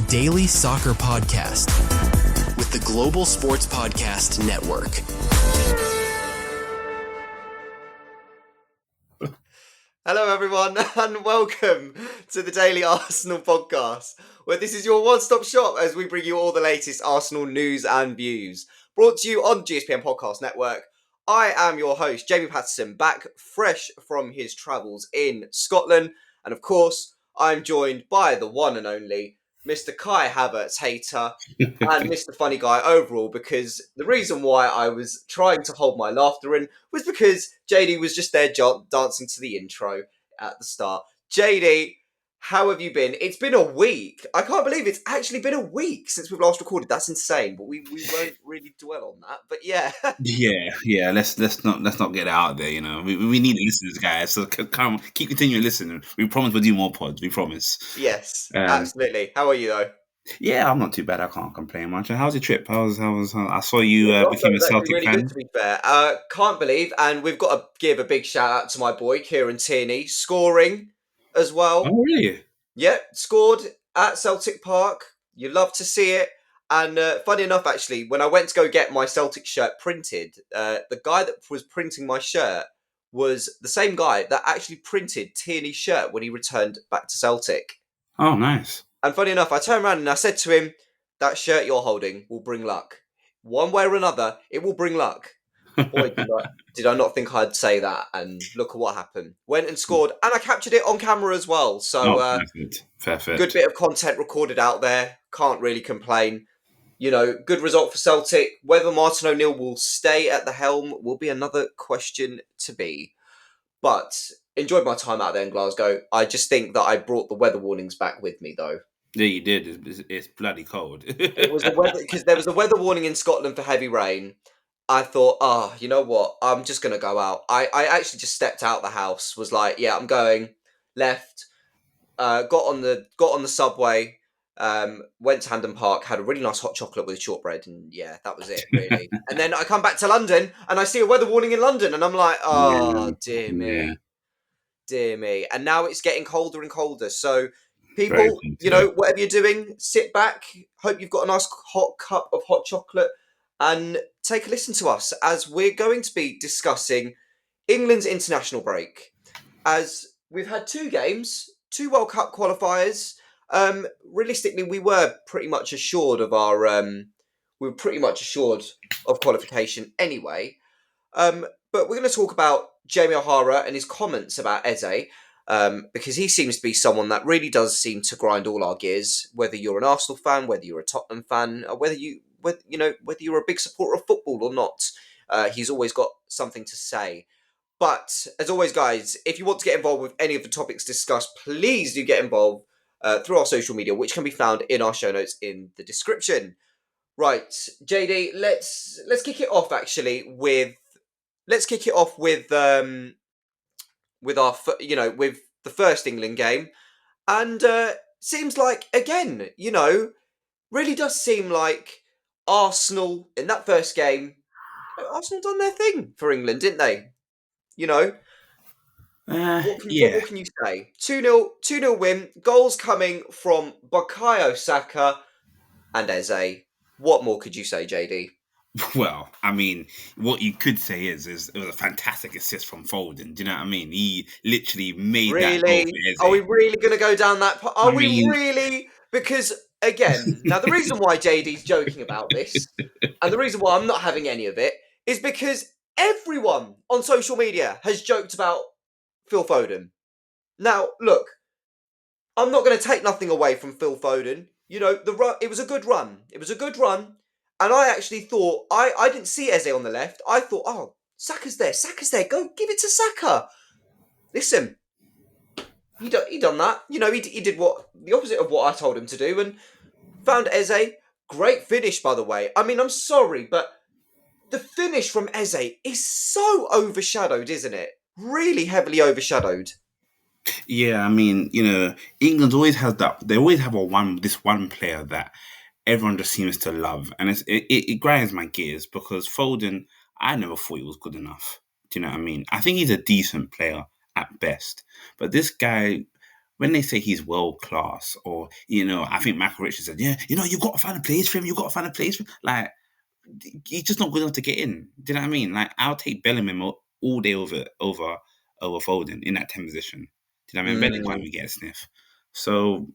daily soccer podcast with the Global Sports Podcast Network. Hello everyone and welcome to the Daily Arsenal Podcast, where this is your one-stop shop as we bring you all the latest Arsenal news and views. Brought to you on GSPN Podcast Network. I am your host, Jamie Patterson, back fresh from his travels in Scotland. And of course, I'm joined by the one and only Mr. Kai Havertz hater and Mr. Funny Guy overall, because the reason why I was trying to hold my laughter in was because JD was just there dancing to the intro at the start. JD, how have you been? It's been a week. I can't believe it's actually been a week since we've last recorded. That's insane, but we won't really dwell on that. But yeah. Yeah. Let's not get it out there. You know, we need listeners, guys. So come, keep continuing listening. We promise we'll do more pods. We promise. Yes, absolutely. How are you though? Yeah, I'm not too bad. I can't complain much. How's your trip? I saw you became a Celtic really fan. Good, to be fair. Can't believe, and we've got to give a big shout out to my boy Kieran Tierney, scoring as well. Oh, really? Yeah, scored at Celtic Park. You love to see it. And funny enough, actually, when I went to go get my Celtic shirt printed, the guy that was printing my shirt was the same guy that actually printed Tierney's shirt when he returned back to Celtic. Oh, nice. And funny enough, I turned around and I said to him, that shirt you're holding will bring luck. One way or another, it will bring luck. Boy, did I not think I'd say that. And look at what happened. Went and scored. And I captured it on camera as well. So, perfect. Good bit of content recorded out there. Can't really complain. You know, good result for Celtic. Whether Martin O'Neill will stay at the helm will be another question to be. But enjoyed my time out there in Glasgow. I just think that I brought the weather warnings back with me, though. Yeah, you did. It's bloody cold. It was the weather, because there was a weather warning in Scotland for heavy rain. I thought, you know what? I'm just going to go out. I actually just stepped out the house, was like, yeah, I'm going. Left, got on the subway, went to Hampden Park, had a really nice hot chocolate with shortbread, and yeah, that was it, really. And then I come back to London, and I see a weather warning in London, and I'm like, dear me. Dear me. And now it's getting colder and colder. So, people, you know, whatever you're doing, sit back. Hope you've got a nice hot cup of hot chocolate and take a listen to us as we're going to be discussing England's international break. As we've had two games, two World Cup qualifiers. Realistically, we were pretty much assured of qualification anyway. But we're going to talk about Jamie O'Hara and his comments about Eze, because he seems to be someone that really does seem to grind all our gears. Whether you're an Arsenal fan, whether you're a Tottenham fan, or whether you're a big supporter of football or not, he's always got something to say. But as always, guys, if you want to get involved with any of the topics discussed, please do get involved through our social media, which can be found in our show notes in the description. Right, JD, let's kick it off actually with. Let's kick it off with the first England game, and seems like again, really does seem like Arsenal in that first game. Arsenal done their thing for England, didn't they? What can you say? 2-0 win. Goals coming from Bukayo Saka and Eze. What more could you say, JD? Well, I mean, what you could say is it was a fantastic assist from Foden. Do you know what I mean? He literally made that goal for Eze. Are we really going to go down that path? Are we really? Because, again, now the reason why JD's joking about this, and the reason why I'm not having any of it, is because everyone on social media has joked about Phil Foden. Now, look, I'm not going to take nothing away from Phil Foden. You know, it was a good run. And I actually thought, I didn't see Eze on the left. I thought, Saka's there. Go, give it to Saka. Listen, he done that. You know, he did the opposite of what I told him to do and found Eze. Great finish, by the way. I mean, I'm sorry, but the finish from Eze is so overshadowed, isn't it? Really heavily overshadowed. Yeah, I mean, England always has that. They always have this one player that everyone just seems to love, and it grinds my gears because Foden, I never thought he was good enough. Do you know what I mean? I think he's a decent player at best, but this guy, when they say he's world class, or I think Michael Richards said, yeah, you've got to find a place for him. You've got to find a place for him. Like, he's just not good enough to get in. Do you know what I mean? Like, I'll take Bellingham all day over Foden in that 10 position. Do you know what I mean? Bellingham can't Mm. even get a sniff. So,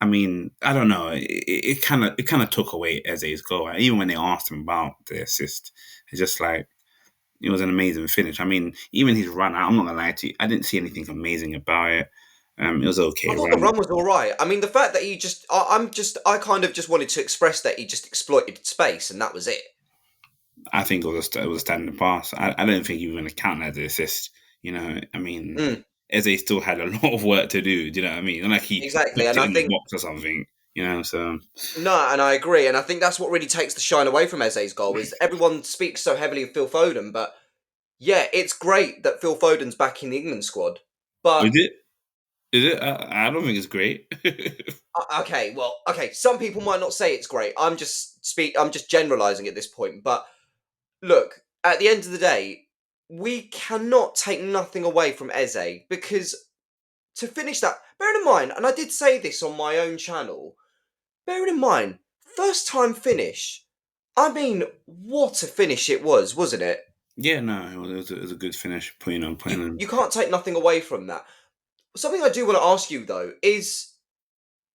I mean, I don't know. It kind of took away Eze's goal. Even when they asked him about the assist, it's just like, it was an amazing finish. I mean, even his run, I'm not gonna lie to you, I didn't see anything amazing about it. It was okay I thought the run. run was all right. I mean, the fact that I kind of just wanted to express that he just exploited space and that was it. I think it was a standard pass. I don't think you were going to count that as an assist. I mean, Mm, Eze still had a lot of work to do. Do you know what I mean? Not like he exactly, whipped and it I in the think box or something. So no, and I agree, and I think that's what really takes the shine away from Eze's goal. Is everyone speaks so heavily of Phil Foden, but yeah, it's great that Phil Foden's back in the England squad. But is it? Is it? I don't think it's great. okay, well, okay, some people might not say it's great. I'm just generalizing at this point, but look, at the end of the day, we cannot take nothing away from Eze because to finish that, bearing in mind, and I did say this on my own channel, bearing in mind, first time finish. I mean, what a finish it was, wasn't it? Yeah, no, it was a good finish. Putting on. You can't take nothing away from that. Something I do want to ask you though is,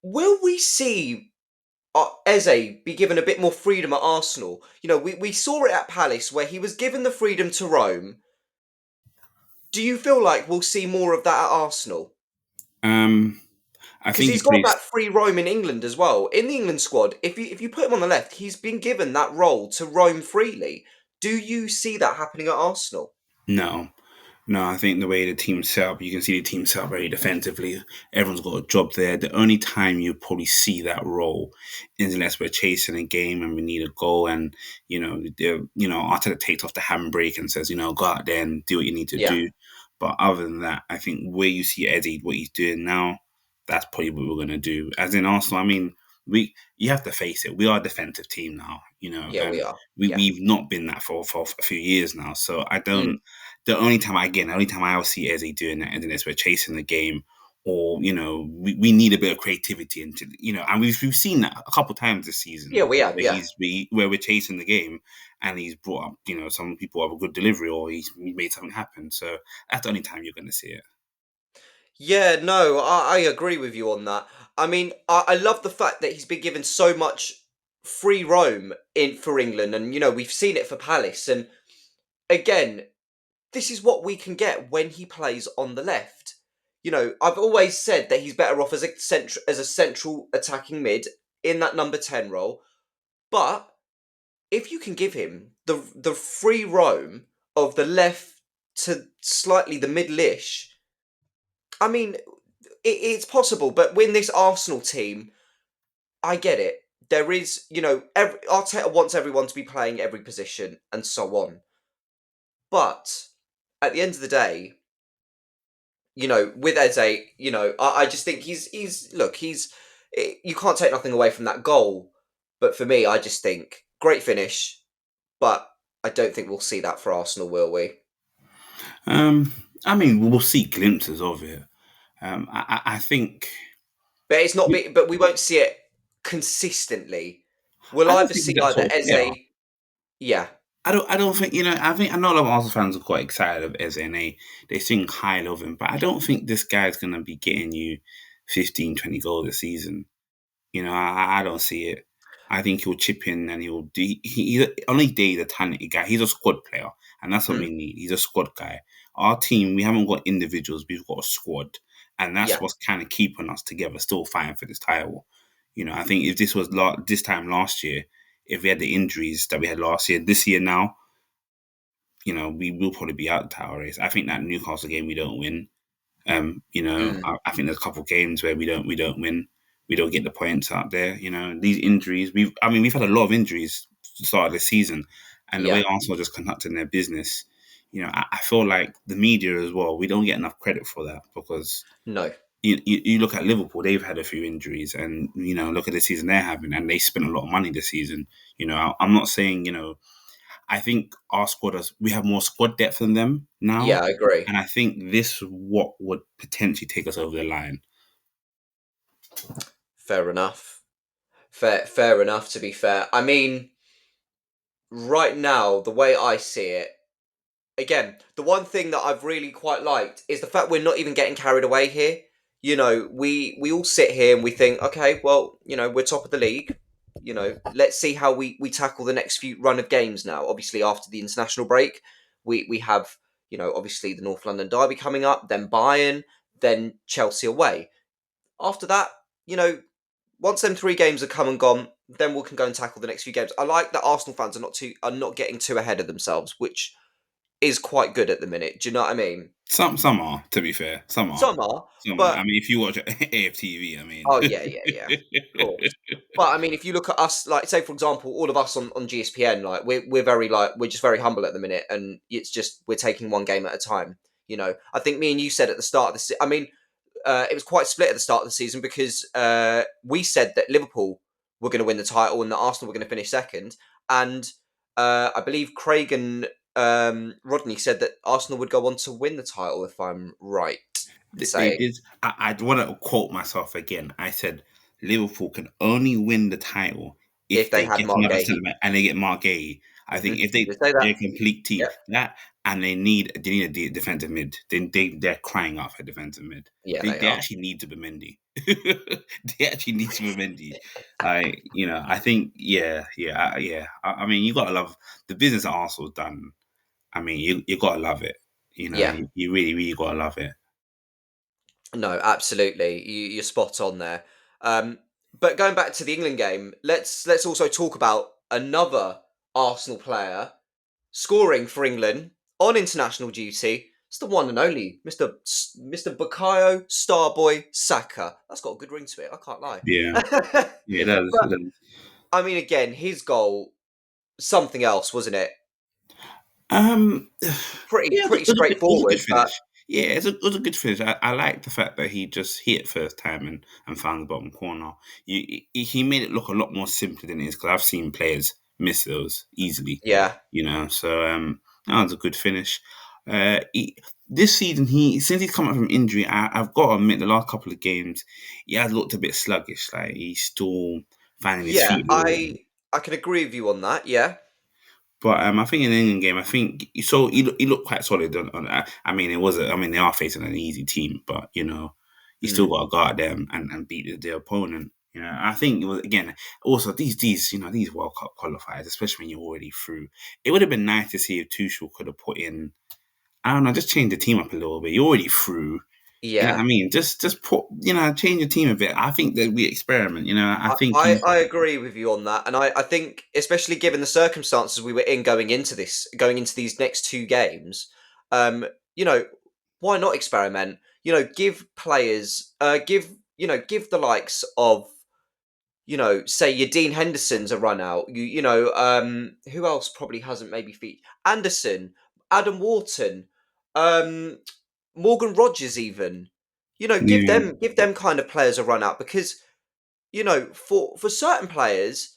will we see Eze be given a bit more freedom at Arsenal? We saw it at Palace where he was given the freedom to roam. Do you feel like we'll see more of that at Arsenal? Um, I Because think he he's got plays. that free roam in England as well. In the England squad, if you put him on the left, he's been given that role to roam freely. Do you see that happening at Arsenal? No, no, I think the way the team's set up, you can see the team set up very defensively. Everyone's got a job there. The only time you probably see that role is unless we're chasing a game and we need a goal, and Arteta takes off the handbrake and says, go out there and do what you need to Yeah, do. But other than that, I think where you see Eddie, what he's doing now, that's probably what we're gonna do. As in Arsenal, I mean, you have to face it. We are a defensive team now, yeah, we and are. Yeah. we've not been that for a few years now. So I Mm. don't. The only time I ever see Eze doing that, and then is we're chasing the game, or we need a bit of creativity into and we've seen that a couple of times this season Yeah, we have. where Yeah. where we're chasing the game, and he's brought up some people have a good delivery or he's made something happen. So that's the only time you're going to see it. Yeah, no, I agree with you on that. I mean, I love the fact that he's been given so much free roam in for England, and we've seen it for Palace. And again, this is what we can get when he plays on the left. I've always said that he's better off as a central attacking mid in that number 10 role. But if you can give him the free roam of the left to slightly the middle-ish, I mean, it's possible. But when this Arsenal team, I get it. There is, Arteta wants everyone to be playing every position and so on. But at the end of the day, with Eze, I just think you can't take nothing away from that goal. But for me, I just think great finish, but I don't think we'll see that for Arsenal, will we? I mean, we'll see glimpses of it. I think. But it's not. But we won't see it consistently. We'll I don't either think see he's that either sort of player. Eze, yeah, I don't think I know a lot of Arsenal fans are quite excited of Eze and they sing high of him, but I don't think this guy's gonna be getting you 15, 20 goals a season. I don't see it. I think he'll chip in and he'll do. He's on his day, he's a talented guy. He's a squad player, and that's what mm, we need. He's a squad guy. Our team, we haven't got individuals, we've got a squad, and that's yeah, what's kind of keeping us together, still fighting for this title. I think if this was this time last year, if we had the injuries that we had last year, this year now, we will probably be out the title race. I think that Newcastle game we don't win. mm, I think there's a couple of games where we don't win. We don't get the points out there. These injuries. We've had a lot of injuries at the start of the season, and the way yeah, Arsenal just conducting their business. I feel like the media as well. We don't get enough credit for that because no, you look at Liverpool. They've had a few injuries, and look at the season they're having, and they spent a lot of money this season. I'm not saying I think our squad we have more squad depth than them now, yeah, I agree. and I think this what would potentially take us over the line. Fair enough. Fair enough. To be fair, I mean, right now, the way I see it, again, the one thing that I've really quite liked is the fact we're not even getting carried away here. We all sit here and we think, okay, well, we're top of the league. Let's see how we tackle the next few run of games now. Obviously, after the international break, we have, obviously the North London derby coming up, then Bayern, then Chelsea away. After that, you know, once them 3 games are come and gone, then we can go and tackle the next few games. I like that Arsenal fans are not getting too ahead of themselves, which is quite good at the minute. Do you know what I mean? Some are, to be fair. Some are. Some are, Some are. I but mean, if you watch AFTV, I mean. oh yeah, of course. But I mean, if you look at us, like say for example, all of us on GSPN, like we're very we're just very humble at the minute, and it's just we're taking one game at a time. I think me and you said at the start of the I mean, it was quite split at the start of the season because we said that Liverpool were going to win the title and that Arsenal were going to finish second, and I believe Craig and Rodney said that Arsenal would go on to win the title, if I'm right in They saying. did. I want to quote myself again. I said Liverpool can only win the title If if they they had get Mark another Gahey. centre back and they get Mark Gahey. I think if You say they're that. a complete team, Yep. that and they need a defensive mid. They're crying out for defensive mid. Yeah, they They are. actually need Zubimendi. They actually need Zubimendi. I think yeah. I mean, you gotta love the business that Arsenal's done. I mean, you gotta love it. Yeah. You really really gotta love it. No, absolutely. You're spot on there. But going back to the England game, let's also talk about another Arsenal player scoring for England on international duty. It's the one and only Mr. Bukayo Starboy Saka. That's got a good ring to it. I can't lie. Yeah. Yeah, it does. It But does. I mean, again, his goal, something else, wasn't it? Um, Pretty yeah, pretty it was a good straightforward, but finish. Yeah, it was a good finish. I like the fact that he just hit it first time and found the bottom corner. He made it look a lot more simpler than it is because I've seen players miss those easily. yeah, So that was a good finish. This season, since he's come up from injury, I've got to admit the last couple of games he has looked a bit sluggish. Like he's still finding his yeah, feet a little bit. I can agree with you on that. Yeah. But I think in the England game, I think so. He looked quite solid. I mean, they are facing an easy team, but you still Mm. got to guard them and beat the opponent. I think it was again. Also, these World Cup qualifiers, especially when you're already through, it would have been nice to see if Tuchel could have put in. I don't know, just change the team up a little bit. You're already through. You know what Yeah. I mean? Just put change the team a bit. I think that we experiment. I I, think I, he's I agree with you on that, and I think especially given the circumstances we were in going into these next 2 games, um, you know, why not experiment? Give players, give the likes of, say your Dean Henderson's a run out. Who else probably hasn't maybe Anderson, Adam Wharton, um, Morgan Rogers, even. Give yeah them kind of players a run out because for certain players,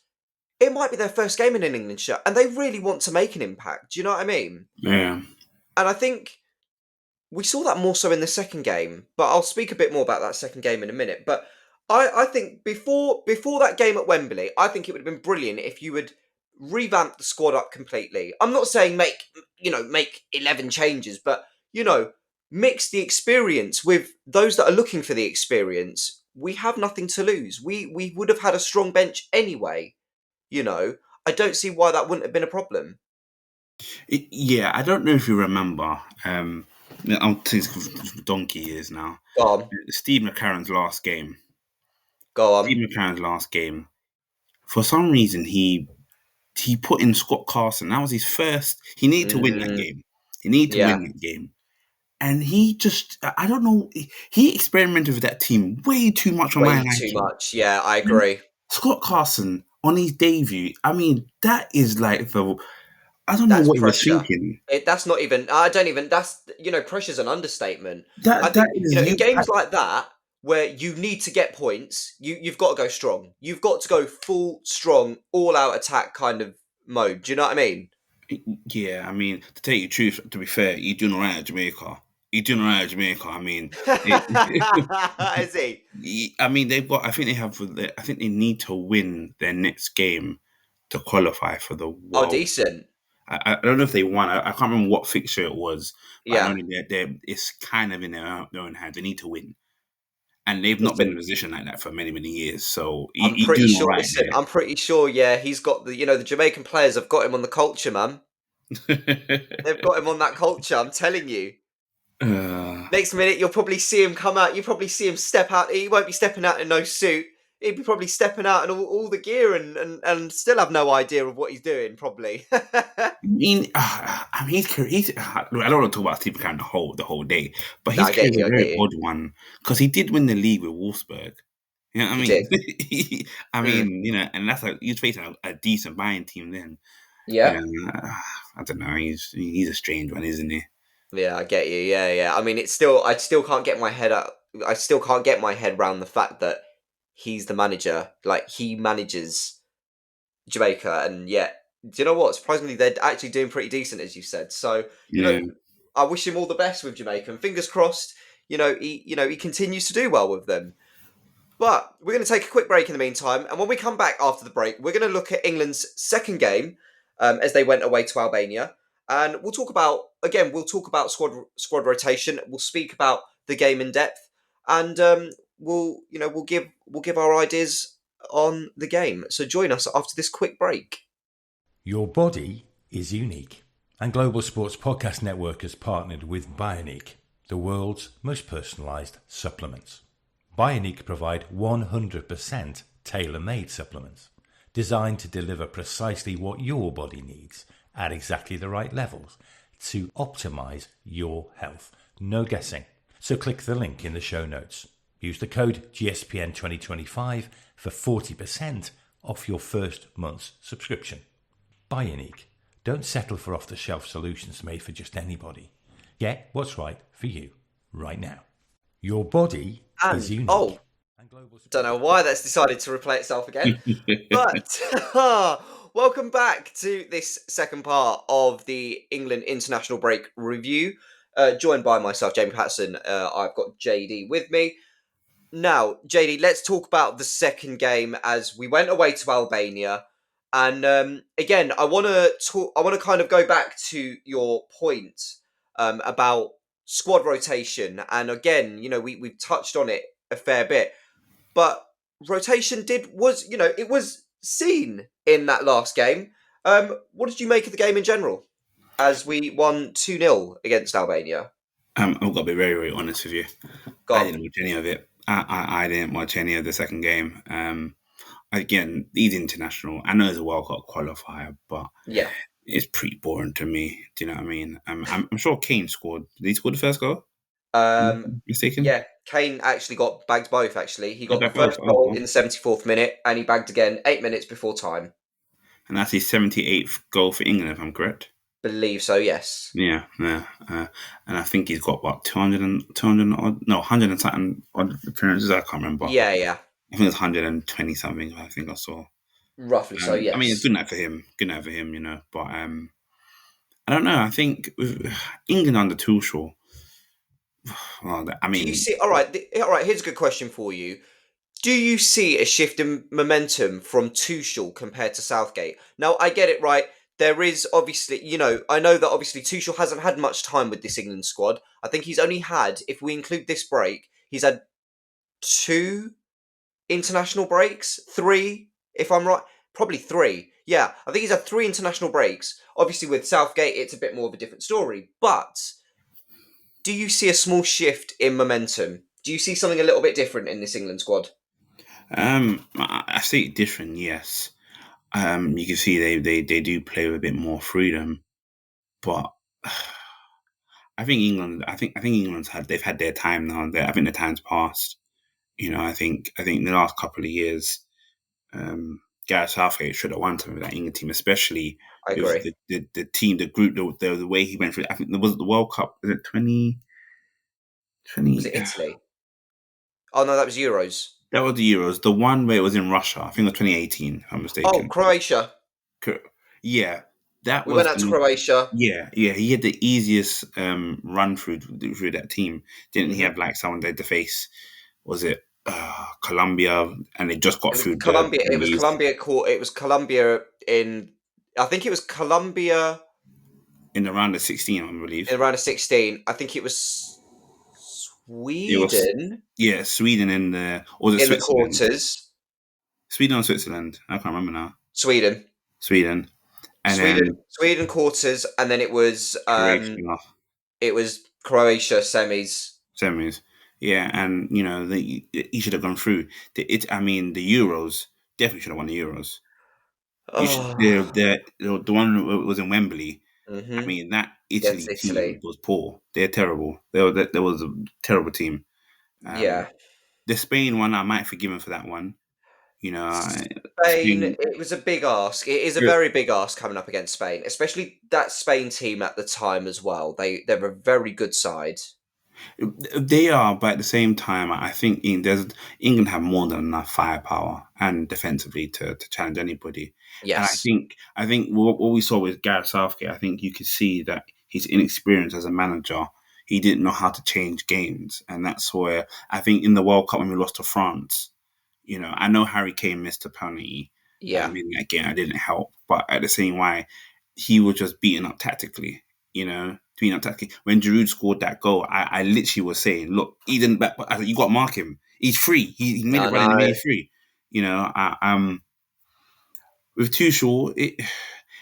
it might be their first game in an England shirt, and they really want to make an impact. Do you know what I mean? yeah. And I think we saw that more so in the second game, but I'll speak a bit more about that second game in a minute. But I think before that game at Wembley, I think it would have been brilliant if you would revamp the squad up completely. I'm not saying make 11 changes, but mix the experience with those that are looking for the experience. We have nothing to lose. We would have had a strong bench anyway. I don't see why that wouldn't have been a problem. Yeah, I don't know if you remember. I'm thinking donkey years now. Go on, Steve McCarran's last game. go on. Steve McCarran's last game. For some reason, he put in Scott Carson. That was his first. He needed to win that Mm, game. He needed to yeah. win that game. And he just, I don't know, he experimented with that team way too much on my Way too liking. much. Yeah, I And agree. Scott Carson on his debut, I mean, that is like I don't know That's what he was pressure. thinking. That's not even. I don't even. That's pressure's an understatement. I That think is in you. games like that where you need to get points, you've got to go strong. You've got to go full strong, all out attack kind of mode. Do you know what I mean? Yeah, I mean, to tell you the truth, to be fair, he's doing all right at Jamaica. He's doing all right at Jamaica. I mean, Is he? I mean, they've got. I think they have. I think they need to win their next game to qualify for the Oh, World. decent. I don't know if they won. I can't remember what fixture it was, but I Yeah. know it's kind of in their own hands. They need to win, and they've not been in Listen, a position like that for many, many years. So I'm he's pretty doing all sure. right Listen, I'm pretty sure. Yeah, he's got the Jamaican players have got him on the culture, man. there. They've got him on that culture. I'm telling you. uh, Next minute, you'll probably see him come out. You probably see him step out. He won't be stepping out in no suit. He'd be probably stepping out in all the gear and still have no idea of what he's doing. Probably. I mean, he's. I don't want to talk about Steve McCann the whole day, but No, his I get career is you. a I get very you. odd one because he did win the league with Wolfsburg. You know what I He mean? did. I Mm. mean, and that's like he's facing a decent buying team then. You Yeah. know, I don't know. He's a strange one, isn't he? Yeah, I get you. Yeah, yeah. I mean, it's still. I still can't get my head up. I still can't get my head around the fact that he's the manager. Like he manages Jamaica, and yet, do you know what? Surprisingly, they're actually doing pretty decent, as you said. So, Yeah. I wish him all the best with Jamaica, and fingers crossed. He continues to do well with them. But we're going to take a quick break in the meantime, and when we come back after the break, we're going to look at England's second game as they went away to Albania, and we'll talk about squad rotation. We'll speak about the game in depth, and we'll give our ideas on the game. So join us after this quick break. Your body is unique, and Global Sports Podcast Network has partnered with Bionique, the world's most personalised supplements. Bionique provide 100% tailor-made supplements designed to deliver precisely what your body needs at exactly the right levels to optimize your health. No guessing. So click the link in the show notes. Use the code GSPN2025 for 40% off your first month's subscription. Bionique. Don't settle for off-the-shelf solutions made for just anybody. Get what's right for you right now. Your body is unique. Oh, don't know why that's decided to replay itself again. But welcome back to this second part of the England international break review. Joined by myself, Jamie Patterson. I've got JD with me. Now, JD, let's talk about the second game as we went away to Albania. And again, I want to kind of go back to your point about squad rotation. And again, we've touched on it a fair bit. But rotation it was seen in that last game. What did you make of the game in general as we won 2-0 against Albania? I've got to be very, very honest with you. Go I on. didn't watch any of it. I didn't watch any of the second game. Again, he's international. I know it's a World Cup qualifier, but Yeah. it's pretty boring to me. Do you know what I mean? I'm sure Kane scored. Did he score the first goal? Mistaken? Yeah, Kane actually bagged both, actually. He Oh, got the back both. first Oh, goal cool. in the 74th minute, and he bagged again 8 minutes before time. And that's his 78th goal for England, if I'm correct. Believe so, yes. Yeah. And I think he's got, what, 200 odd? No, 100 and something odd appearances. I can't remember. Yeah, yeah. I think it's 120 something, I think I saw. Roughly so, yes. I mean, it's good night for him. Good night for him, But I don't know. I think with England under Tuchel, well, I mean, Do you see? All right, here's a good question for you. Do you see a shift in momentum from Tuchel compared to Southgate? Now, I get it, right? There is obviously, I know that obviously Tuchel hasn't had much time with this England squad. I think he's only had, if we include this break, he's had 2 international breaks, 3, if I'm right. Probably 3. Yeah, I think he's had 3 international breaks. Obviously, with Southgate, it's a bit more of a different story. But do you see a small shift in momentum? Do you see something a little bit different in this England squad? I see it different. Yes, you can see they do play with a bit more freedom, but I think England. I think they've had their time now. I think the time's passed. I think the last couple of years, Gareth Southgate should have won something with that England team, especially I with agree. the team, the group, the way he went through. I think there was the World Cup. Was it 2020? Was it Italy? Oh no, that was Euros. That was the Euros. The one where it was in Russia. I think it was 2018. If I'm Oh, mistaken. Croatia. Yeah, that We was went out to Croatia. yeah, he had the easiest run through that team. Didn't he Hmm. have like someone they had to face? Was it Colombia? And they just got It was through Colombia. the It was league Colombia. It was Colombia in. I think it was Colombia in the round of 16, I believe. in around a 16. I think it was It was Sweden Sweden in the or was it in the Switzerland? quarters. Sweden or Switzerland? I can't remember now. Sweden, Sweden, and Sweden, then Sweden quarters, and then Croatia it was Croatia semis. semis. Yeah, and he should have gone through. I mean, the Euros definitely should have won the Euros. You should Oh, the one that was in Wembley. I hmm, mean, that Italy against team Italy. was poor. They're terrible. There was a terrible team. Um, Yeah, the Spain one, I might forgive him for that one. You know, Spain. Spain. It was a big ask. It is a very big ask coming up against Spain, especially that Spain team at the time as well. They're a very good side. They are, but at the same time, I think England have more than enough firepower and defensively to challenge anybody. And Yes. I think what we saw with Gareth Southgate, I think you could see that his inexperience as a manager. He didn't know how to change games, and that's where I think in the World Cup when we lost to France, I know Harry Kane missed a penalty. Yeah. In that game, I didn't help, but at the same way, he was just beaten up tactically. Beaten up tactically. When Giroud scored that goal, I literally was saying, "Look, he didn't back. I said, you got to mark him. He's free. He made I it running. He know. made it free." With Tuchel,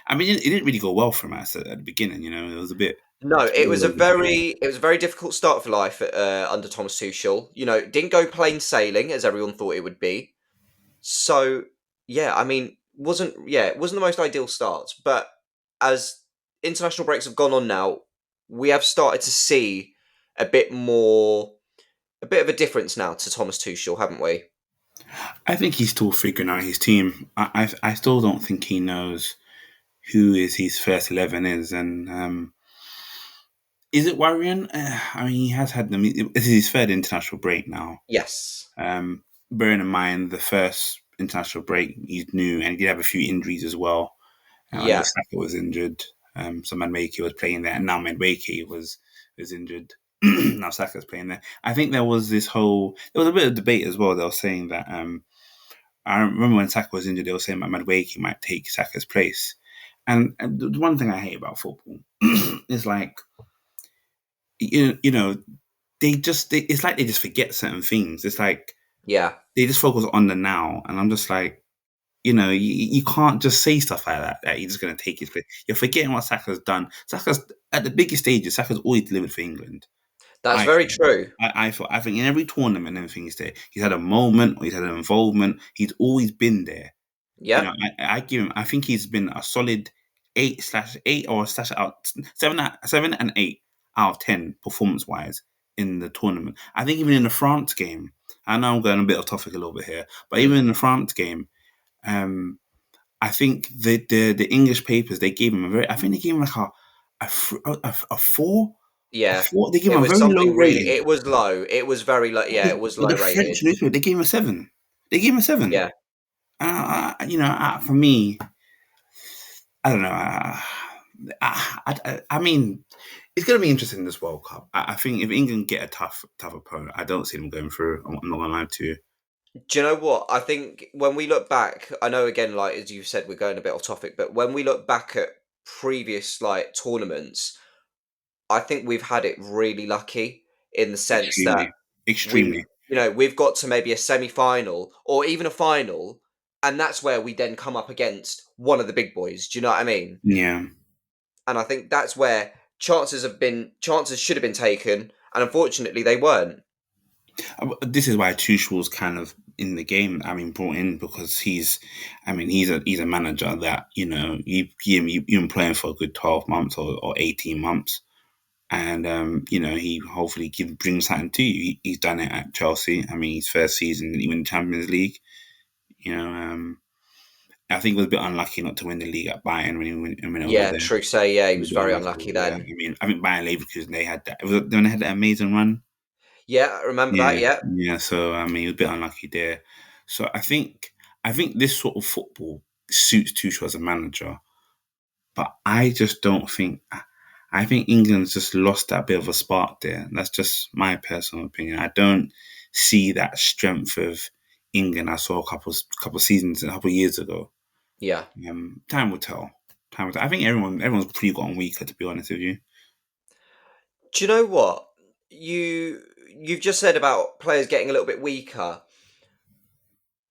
I mean, it didn't really go well for him at the beginning. It was a bit. No, It was a bit weird. it was a very difficult start for life under Thomas Tuchel. Didn't go plain sailing as everyone thought it would be. So yeah, I mean, it wasn't the most ideal start. But as international breaks have gone on now, we have started to see a bit of a difference now to Thomas Tuchel, haven't we? I think he's still figuring out his team. I still don't think he knows who is his first 11 is, and is it worrying? I mean, he has had them. This is his third international break now. Yes. Bearing in mind the first international break, he's new and he did have a few injuries as well. I know Yeah. Saka was injured, so Madueke was playing there, and now Madueke was injured. Now Saka's playing there. I think there was a bit of debate as well. They were saying that I remember when Saka was injured, they were saying that Madueke might take Saka's place. And the one thing I hate about football is like, it's like they just forget certain things. It's like Yeah. they just focus on the now, and I'm just like, you can't just say stuff like that you're just going to take his place. You're forgetting what Saka's done. Saka's at the biggest stages. Saka's always delivered for England. That's I very true. I think in every tournament and everything he's had a moment or he's had an involvement. He's always been there. Yeah. I give him. I think he's been a solid 8/8 or slash out 7 and 8 out of 10 performance wise in the tournament. I think even in the France game, I know I'm going a bit off topic a little bit here, but even in the France game, I think the English papers they gave him I think they gave him like a 4. A Yeah. 4. They gave It him a was very low something really. rating. It was low. It was very low. Yeah, it was But low the French rated. newspaper they gave him a 7. They gave him a 7. Yeah. For me, I don't know. I mean, it's going to be interesting in this World Cup. I think if England get a tough opponent, I don't see them going through. I'm not going to lie to you. Do you know what? I think when we look back, I know again, like as you said, we're going a bit off topic, but when we look back at previous like tournaments, I think we've had it really lucky in the sense that Extremely, extremely. we've got to maybe a semi-final or even a final, and that's where we then come up against one of the big boys. Do you know what I mean? Yeah. And I think that's where chances should have been taken, and unfortunately they weren't. This is why Tuchel's kind of in the game. I mean, brought in because he's a manager that you employ him for a good 12 months or 18 months, and he hopefully brings something to you. He's done it at Chelsea. I mean, his first season even in Champions League. I think he was a bit unlucky not to win the league at Bayern when he went over Yeah, there. true say. Yeah, he was A bit very unlucky unlucky over there. then. I mean, I think Bayern Leverkusen they had that. It was when they had that amazing run. Yeah, I remember that. Yeah. Yeah. So I mean, he was a bit unlucky there. So I think this sort of football suits Tuchel as a manager. but I just don't think. I think England's just lost that bit of a spark there. That's just my personal opinion. I don't see that strength of England I saw a couple seasons, a couple years ago. Yeah. Time will tell. Time will tell. I think everyone's pretty gotten weaker, to be honest with you. Do you know what? You've just said about players getting a little bit weaker.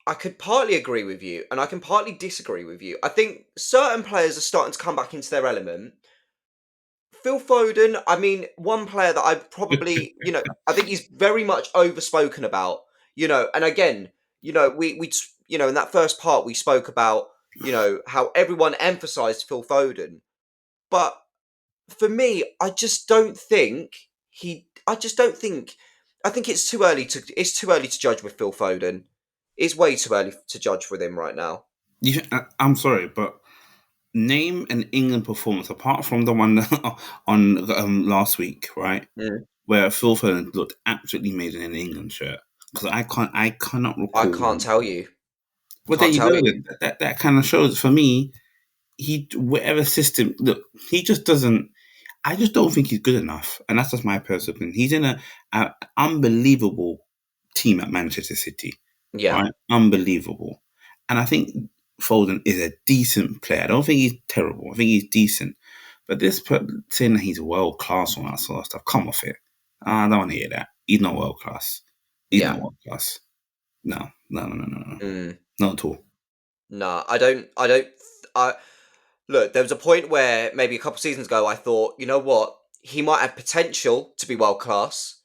I could partly agree with you, and I can partly disagree with you. I think certain players are starting to come back into their element. Phil Foden, I mean, one player that I probably, I think he's very much overspoken about, and again, in that first part we spoke about, how everyone emphasized Phil Foden. But for me, I just don't think I think it's too early to judge with Phil Foden. It's way too early to judge with him right now. I'm sorry, but name an England performance apart from the one on last week, right? Mm. Where Phil Foden looked absolutely amazing in an England shirt. Because I cannot recall. I can't tell you. Well, there you go. That kind of shows for me. Whatever system, look, he just doesn't. I just don't think he's good enough, and that's just my personal opinion. He's in a unbelievable team at Manchester City, Yeah. right? Unbelievable, and I think Foden is a decent player. I don't think he's terrible. I think he's decent, but saying that he's world class on that sort of stuff, come off it. I don't want to hear that. He's not world class. He's not world class. No. Mm. Not at all. No, I don't. Look, there was a point where maybe a couple seasons ago I thought, you know what, he might have potential to be world class,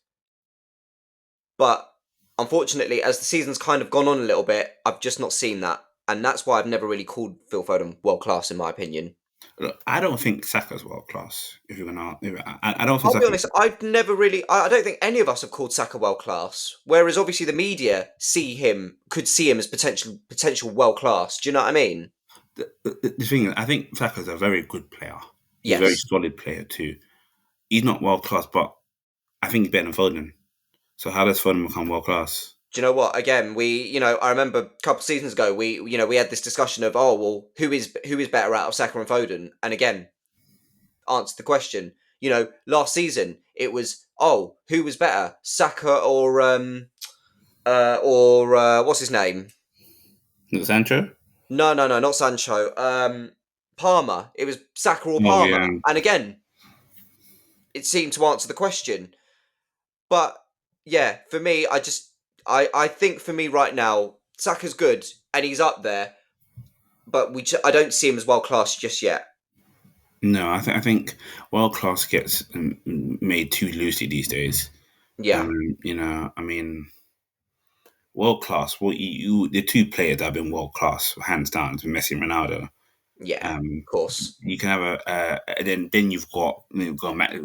but unfortunately, as the season's kind of gone on a little bit, I've just not seen that, and that's why I've never really called Phil Foden world class in my opinion. Look, I don't think Saka's world class. If you're gonna, I don't think. I'll be honest. I've never really. I don't think any of us have called Saka world class. Whereas obviously the media could see him as potential world class. Do you know what I mean? The thing is, I think Saka's a very good player. He's Yes. a very solid player too. He's not world class, but I think he's better than Foden. So how does Foden become world class? Do you know what? Again, I remember a couple of seasons ago, we had this discussion of, oh well, who is better out of Saka and Foden? And again, answer the question. Last season it was, oh, who was better, Saka or what's his name? Sancho? No, not Sancho. Palmer. It was Saka or Palmer. Yeah. And again, it seemed to answer the question. But yeah, for me, I think for me right now, Saka's good and he's up there, but I don't see him as world class just yet. No, I think world class gets made too loosely these days. Yeah. I mean, world class. Well, the two players that have been world class, hands down, is Messi and Ronaldo. Yeah, of course. You can have then you've got going back,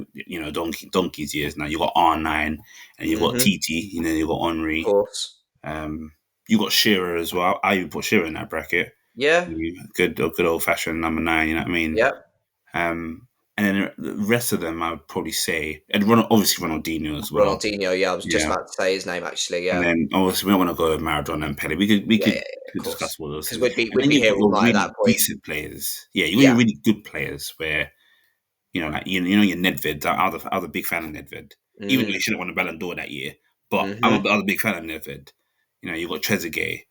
Donkey's years now. You've got R9 and you've got TT. You've got Henry. Of course. You got Shearer as well. I would put Shearer in that bracket. Yeah. Good old fashioned number 9. You know what I mean? Yeah. And then the rest of them, I would probably say, and obviously Ronaldinho as well. Ronaldinho, yeah, I was just about to say his name actually. Yeah. And then obviously we don't want to go with Maradona and Pele. We could discuss all those because we'd be here all night at that point. Decent players, you're really good players. Where your Nedved. I was a big fan of Nedved, even though he should have won the Ballon d'Or that year. But I was a big fan of Nedved. You got Trezeguet,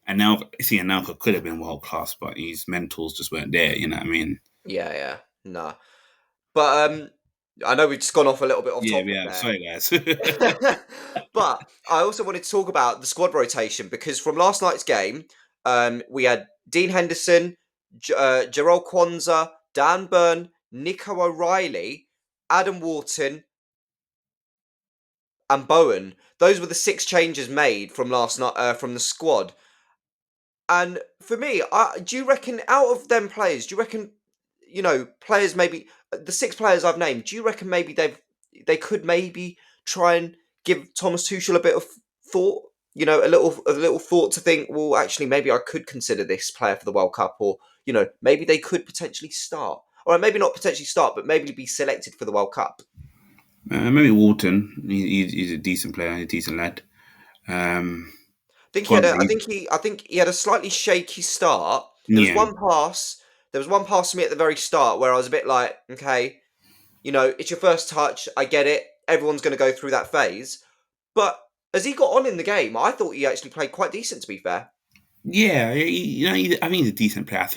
and now Anelka could have been world class, but his mentals just weren't there. You know what I mean? Yeah, nah. But I know we've just gone off a little bit off topic there. Sorry guys. But I also wanted to talk about the squad rotation because from last night's game, we had Dean Henderson, Jarrell Kwanzaa, Dan Burn, Nico O'Reilly, Adam Wharton, and Bowen. Those were the 6 changes made from last night from the squad. And for me, do you reckon out of them players, players maybe the 6 players I've named, do you reckon maybe they could maybe try and give Thomas Tuchel a bit of thought, a little thought to think, well, actually, maybe I could consider this player for the World Cup, or maybe they could potentially start, or maybe not potentially start, but maybe be selected for the World Cup. Maybe Wharton. He's a decent player, a decent lad. I think he had a slightly shaky start. There was one pass There was one pass to me at the very start where I was a bit like, okay, it's your first touch. I get it. Everyone's going to go through that phase. But as he got on in the game, I thought he actually played quite decent, to be fair. Yeah, I think he's a decent player.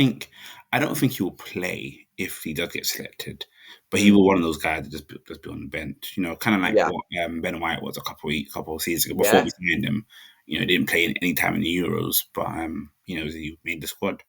I don't think he will play if he does get selected, but he will one of those guys that just be on the bench. Kind of like Yeah. what Ben White was a couple of seasons ago before Yeah. we signed him. Didn't play any time in the Euros, but he made the squad.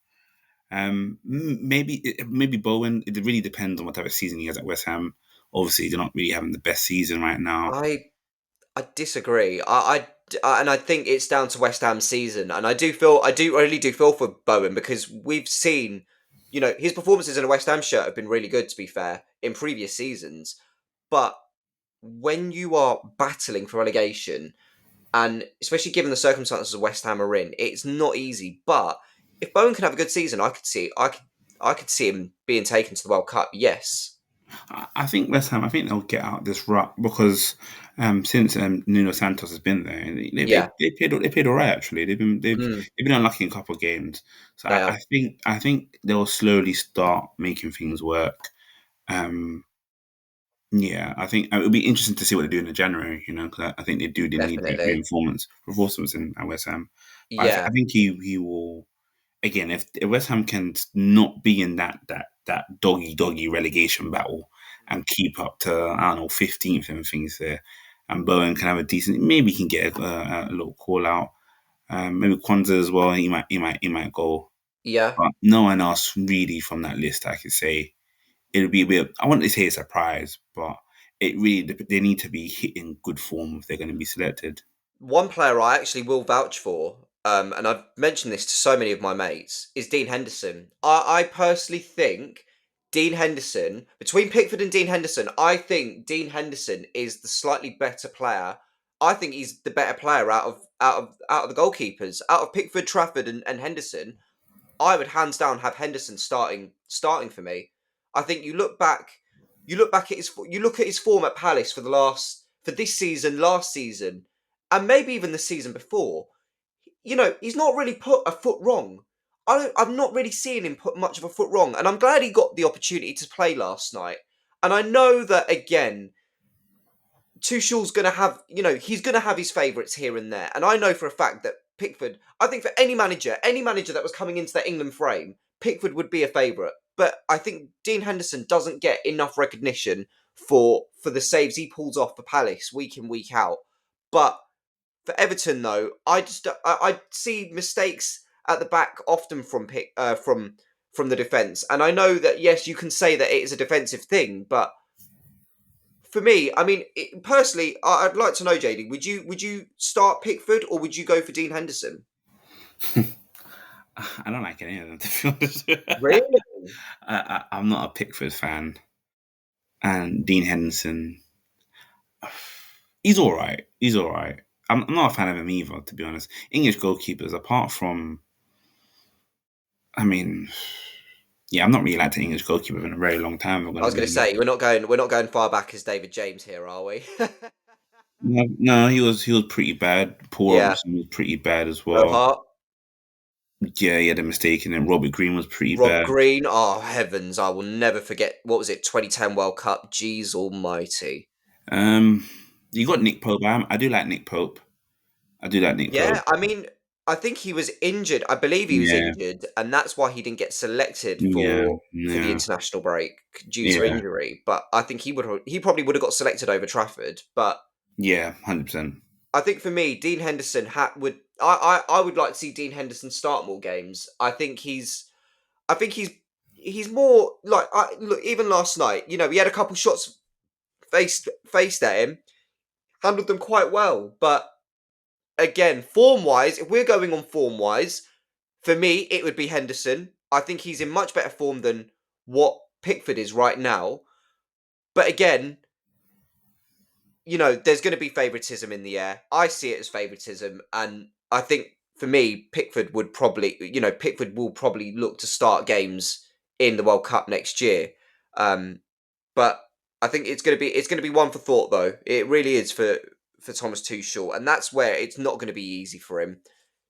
Maybe Bowen. It really depends on what type of season he has at West Ham. Obviously, they're not really having the best season right now. I disagree. And I think it's down to West Ham's season, and I really do feel for Bowen, because we've seen, his performances in a West Ham shirt have been really good, to be fair, in previous seasons. But when you are battling for relegation, and especially given the circumstances of West Ham are in, it's not easy. But if Bowen can have a good season, I could see him being taken to the World Cup. Yes. I think West Ham. I think they'll get out this rut because since Nuno Santos has been there, Yeah. they played all right actually. They've Mm, been unlucky in a couple of games. So they I are. think they'll slowly start making things work. Um, yeah, I think it'll be interesting to see what they do in the January. Because I think they need Definitely. reinforcements in at West Ham. But I Yeah. think he will again, if West Ham can not be in that doggy relegation battle and keep up to, I don't know, 15th and things there, and Bowen can have a decent, maybe he can get a little call out. Maybe Kwanzaa as well. He might go, Yeah. but no one else really from that list. I could say it'll be a bit. I want to say a surprise, but it really they need to be hitting good form if they're going to be selected. One player I actually will vouch for, and I've mentioned this to so many of my mates, is Dean Henderson. I personally think Dean Henderson, between Pickford and Dean Henderson, I think Dean Henderson is the slightly better player. I think he's the better player out of the goalkeepers, out of Pickford, Trafford, and Henderson. I would hands down have Henderson starting for me. I think you look at his form at Palace for this season, last season, and maybe even the season before. He's not really put a foot wrong. I'm not really seeing him put much of a foot wrong, and I'm glad he got the opportunity to play last night. And I know that again, Tuchel's going to have, he's going to have his favourites here and there. And I know for a fact that Pickford, I think for any manager that was coming into that England frame, Pickford would be a favourite. But I think Dean Henderson doesn't get enough recognition for the saves he pulls off for Palace week in, week out. But for Everton, though, I see mistakes at the back often from the defence. And I know that, yes, you can say that it is a defensive thing, but for me, I mean, personally, I'd like to know, JD. Would you start Pickford or would you go for Dean Henderson? I don't like any of them, to be honest. Really? I'm not a Pickford fan, and Dean Henderson, he's all right. He's all right. I'm not a fan of him either, to be honest. English goalkeepers, apart from, I mean, yeah, I'm not really liked an English goalkeeper in a very long time. I'm I going was to be going to honest. say we're not going far back as David James here, are we? No, no, he was pretty bad. Paul Yeah, Robinson was pretty bad as Joe well. Hart, Yeah, he had a mistake, and then Robert Green was pretty Rob bad. Green. Oh heavens, I will never forget. What was it? 2010 World Cup. Jeez Almighty. Um, you got Nick Pope. I do like Nick Pope. I do like Nick Pope. Yeah, I mean, I think he was injured. I believe he was Yeah, injured, and that's why he didn't get selected yeah, for the yeah, international break due to yeah, injury. But I think he probably would have got selected over Trafford. But yeah, 100%. I think for me, Dean Henderson I would like to see Dean Henderson start more games. I think he's more like look, even last night. He had a couple shots faced at him, handled them quite well. But again, form wise, if we're going on form wise, for me, it would be Henderson. I think he's in much better form than what Pickford is right now. But again, there's going to be favouritism in the air. I see it as favouritism, and I think for me, Pickford will probably look to start games in the World Cup next year. But I think it's going to be one for thought, though. It really is for Thomas Tuchel, and that's where it's not going to be easy for him.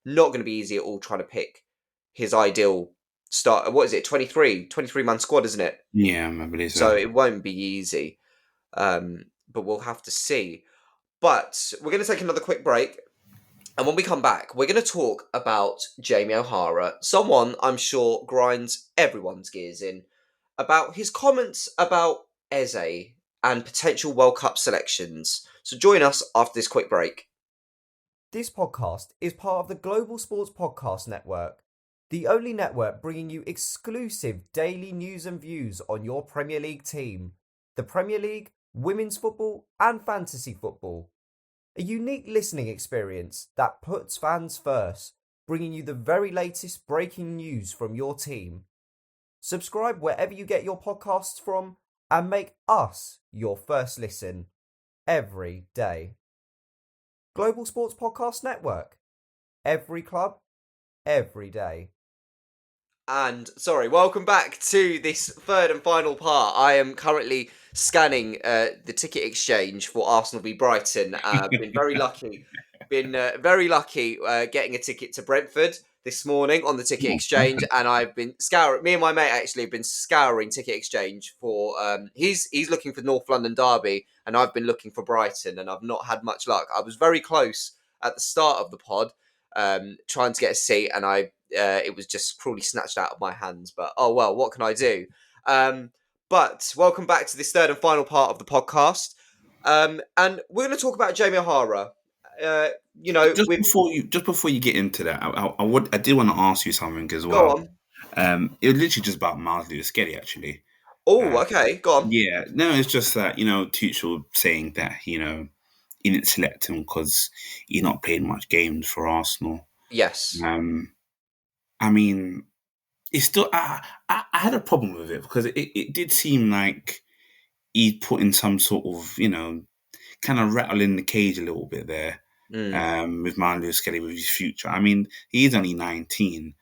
Not going to be easy at all trying to pick his ideal start. What is it? 23-man squad, isn't it? Yeah, I believe so. So it won't be easy. But we'll have to see. But we're going to take another quick break. And when we come back, we're going to talk about Jamie O'Hara, someone I'm sure grinds everyone's gears in, about his comments about Eze and potential World Cup selections. So join us after this quick break. This podcast is part of the Global Sports Podcast Network, the only network bringing you exclusive daily news and views on your Premier League team, the Premier League, women's football, and fantasy football. A unique listening experience that puts fans first, bringing you the very latest breaking news from your team. Subscribe wherever you get your podcasts from and make us your first listen every day. Global Sports Podcast Network. Every club, every day. And, welcome back to this third and final part. I am currently scanning the ticket exchange for Arsenal v Brighton. Been very lucky. Getting a ticket to Brentford this morning on the ticket exchange, and I've been scouring. Me and my mate actually have been scouring ticket exchange for. He's looking for North London Derby, and I've been looking for Brighton, and I've not had much luck. I was very close at the start of the pod, trying to get a seat, and it was just cruelly snatched out of my hands. But oh well, what can I do? But welcome back to this third and final part of the podcast, and we're going to talk about Jamie O'Hara. Just before you get into that, I did want to ask you something as well. Go on. It was literally just about Miles Lewis-Skelly, actually. Oh, okay, go on. Yeah, no, it's just that Tuchel saying that he didn't select him because he's not played much games for Arsenal. Yes. I mean, it's still. I had a problem with it because it did seem like he put in some sort of kind of rattling the cage a little bit there. With Miles Lewis-Skelly with his future. I mean, he's only 19.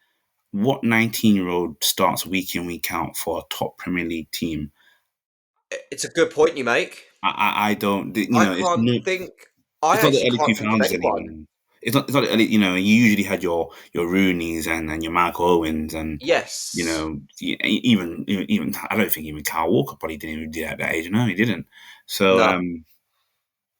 What 19-year-old starts week in, week out for a top Premier League team? It's a good point you make. I don't. I can't think. I actually can't think of anyone. It's not the early. You usually had your Rooneys and your Michael Owens and yes. Even I don't think even Kyle Walker probably didn't even do that at that age. No, he didn't. So. No.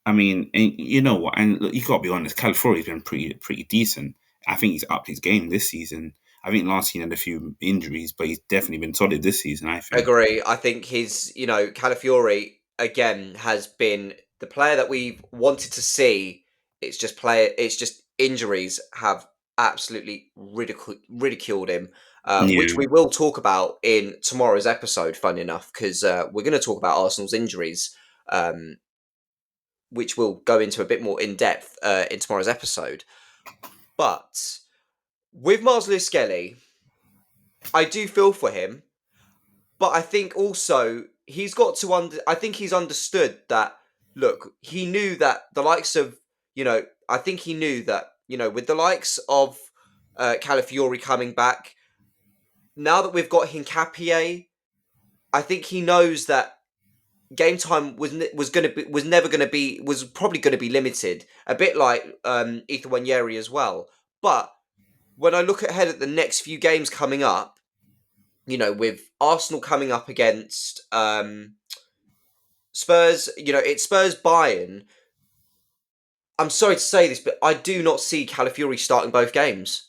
I mean, and you know what? And look, you got to be honest. Calafiori's been pretty decent. I think he's upped his game this season. I think last season had a few injuries, but he's definitely been solid this season. I think. Agree. I think his, Calafiori again has been the player that we've wanted to see. It's just injuries have absolutely ridiculed him, which we will talk about in tomorrow's episode. Funny enough, because we're going to talk about Arsenal's injuries. Which we'll go into a bit more in depth in tomorrow's episode. But with Miles Lewis-Skelly, I do feel for him, but I think also he's got to I think he's understood that. Look, he knew that the likes of I think he knew that with the likes of Calafiori coming back, now that we've got Hincapié, I think he knows that. Game time was probably going to be limited, a bit like Ethan Wanyeri as well. But when I look ahead at the next few games coming up, with Arsenal coming up against Spurs, it's Spurs Bayern. I'm sorry to say this, but I do not see Calafiori starting both games.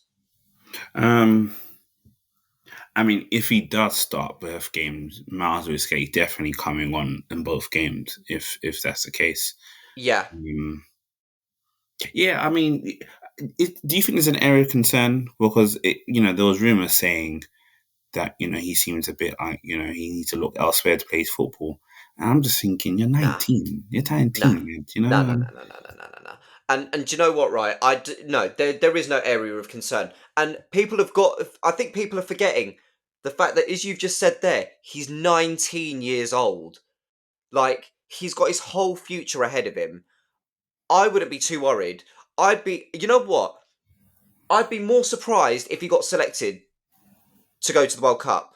I mean, if he does start both games, Miles Lewis-Skelly definitely coming on in both games. If that's the case, yeah, yeah. I mean, do you think there's an area of concern because there was rumors saying that he seems a bit like he needs to look elsewhere to play his football, and I'm just thinking you're 19, you're 19, No. And do you know what? Right, there is no area of concern, and I think people are forgetting the fact that, as you've just said there, he's 19 years old. Like, he's got his whole future ahead of him. I wouldn't be too worried. You know what? I'd be more surprised if he got selected to go to the World Cup.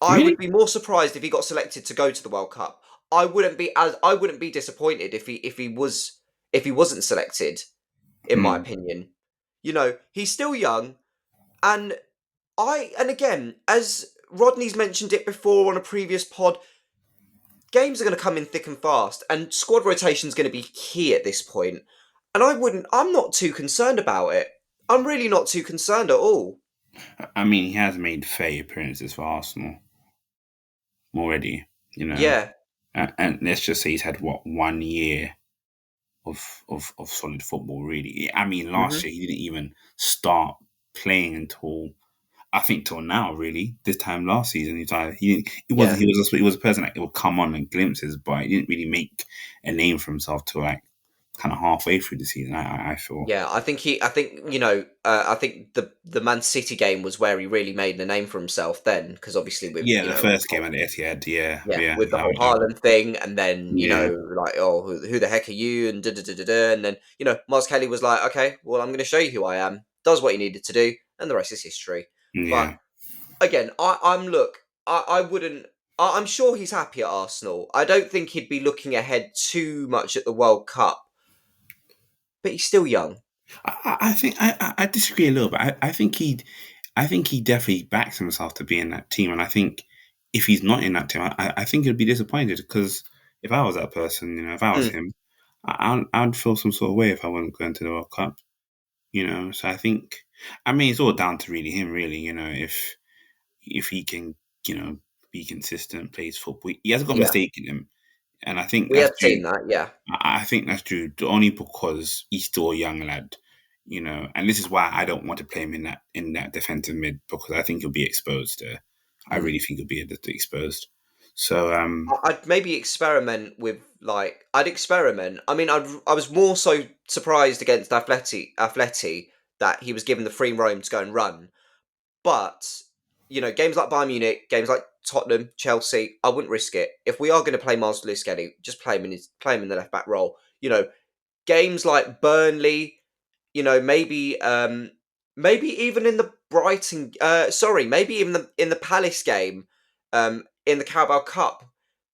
I would be more surprised if he got selected to go to the World Cup. I wouldn't be disappointed if he wasn't selected, in my opinion. He's still young, and And again, as Rodney's mentioned it before on a previous pod, games are going to come in thick and fast, and squad rotation is going to be key at this point. And I'm not too concerned about it. I'm really not too concerned at all. I mean, he has made 30 appearances for Arsenal already, Yeah. And let's just say he's had, 1 year of solid football, really. I mean, last year he didn't even start playing until, I think, till now, really. This time last season, he was a person that would come on in glimpses, but he didn't really make a name for himself till like kind of halfway through the season. I feel. Yeah, I think I think the Man City game was where he really made a name for himself then, because obviously with Yeah, the first game at the Etihad, yeah, with the whole Haaland thing, and then Yeah. like, oh, who the heck are you, and and then Miles Kelly was like, okay, well, I'm going to show you who I am. Does what he needed to do, and the rest is history. But Yeah. again, I wouldn't. I'm sure he's happy at Arsenal. I don't think he'd be looking ahead too much at the World Cup, but he's still young. I think I disagree a little bit. I think he definitely backs himself to be in that team, and I think if he's not in that team, I think he'd be disappointed because if I was that person, if I was him, I'd feel some sort of way if I wasn't going to the World Cup, So I think, I mean, it's all down to really him, really, if he can, be consistent, plays football. He hasn't got a Yeah, mistake in him, and I think we that's had due. seen that. Yeah. I think that's true only because he's still a young lad, and this is why I don't want to play him in that defensive mid because I think he'll be exposed there. I really think he'll be exposed. So I'd maybe experiment with I'd experiment. I mean, I was more so surprised against Atleti that he was given the free roam to go and run. But games like Bayern Munich, games like Tottenham, Chelsea, I wouldn't risk it. If we are going to play Miles Kelly, just play him in the left back role. Games like Burnley, maybe even in the Brighton, maybe even in the Palace game, in the Carabao Cup,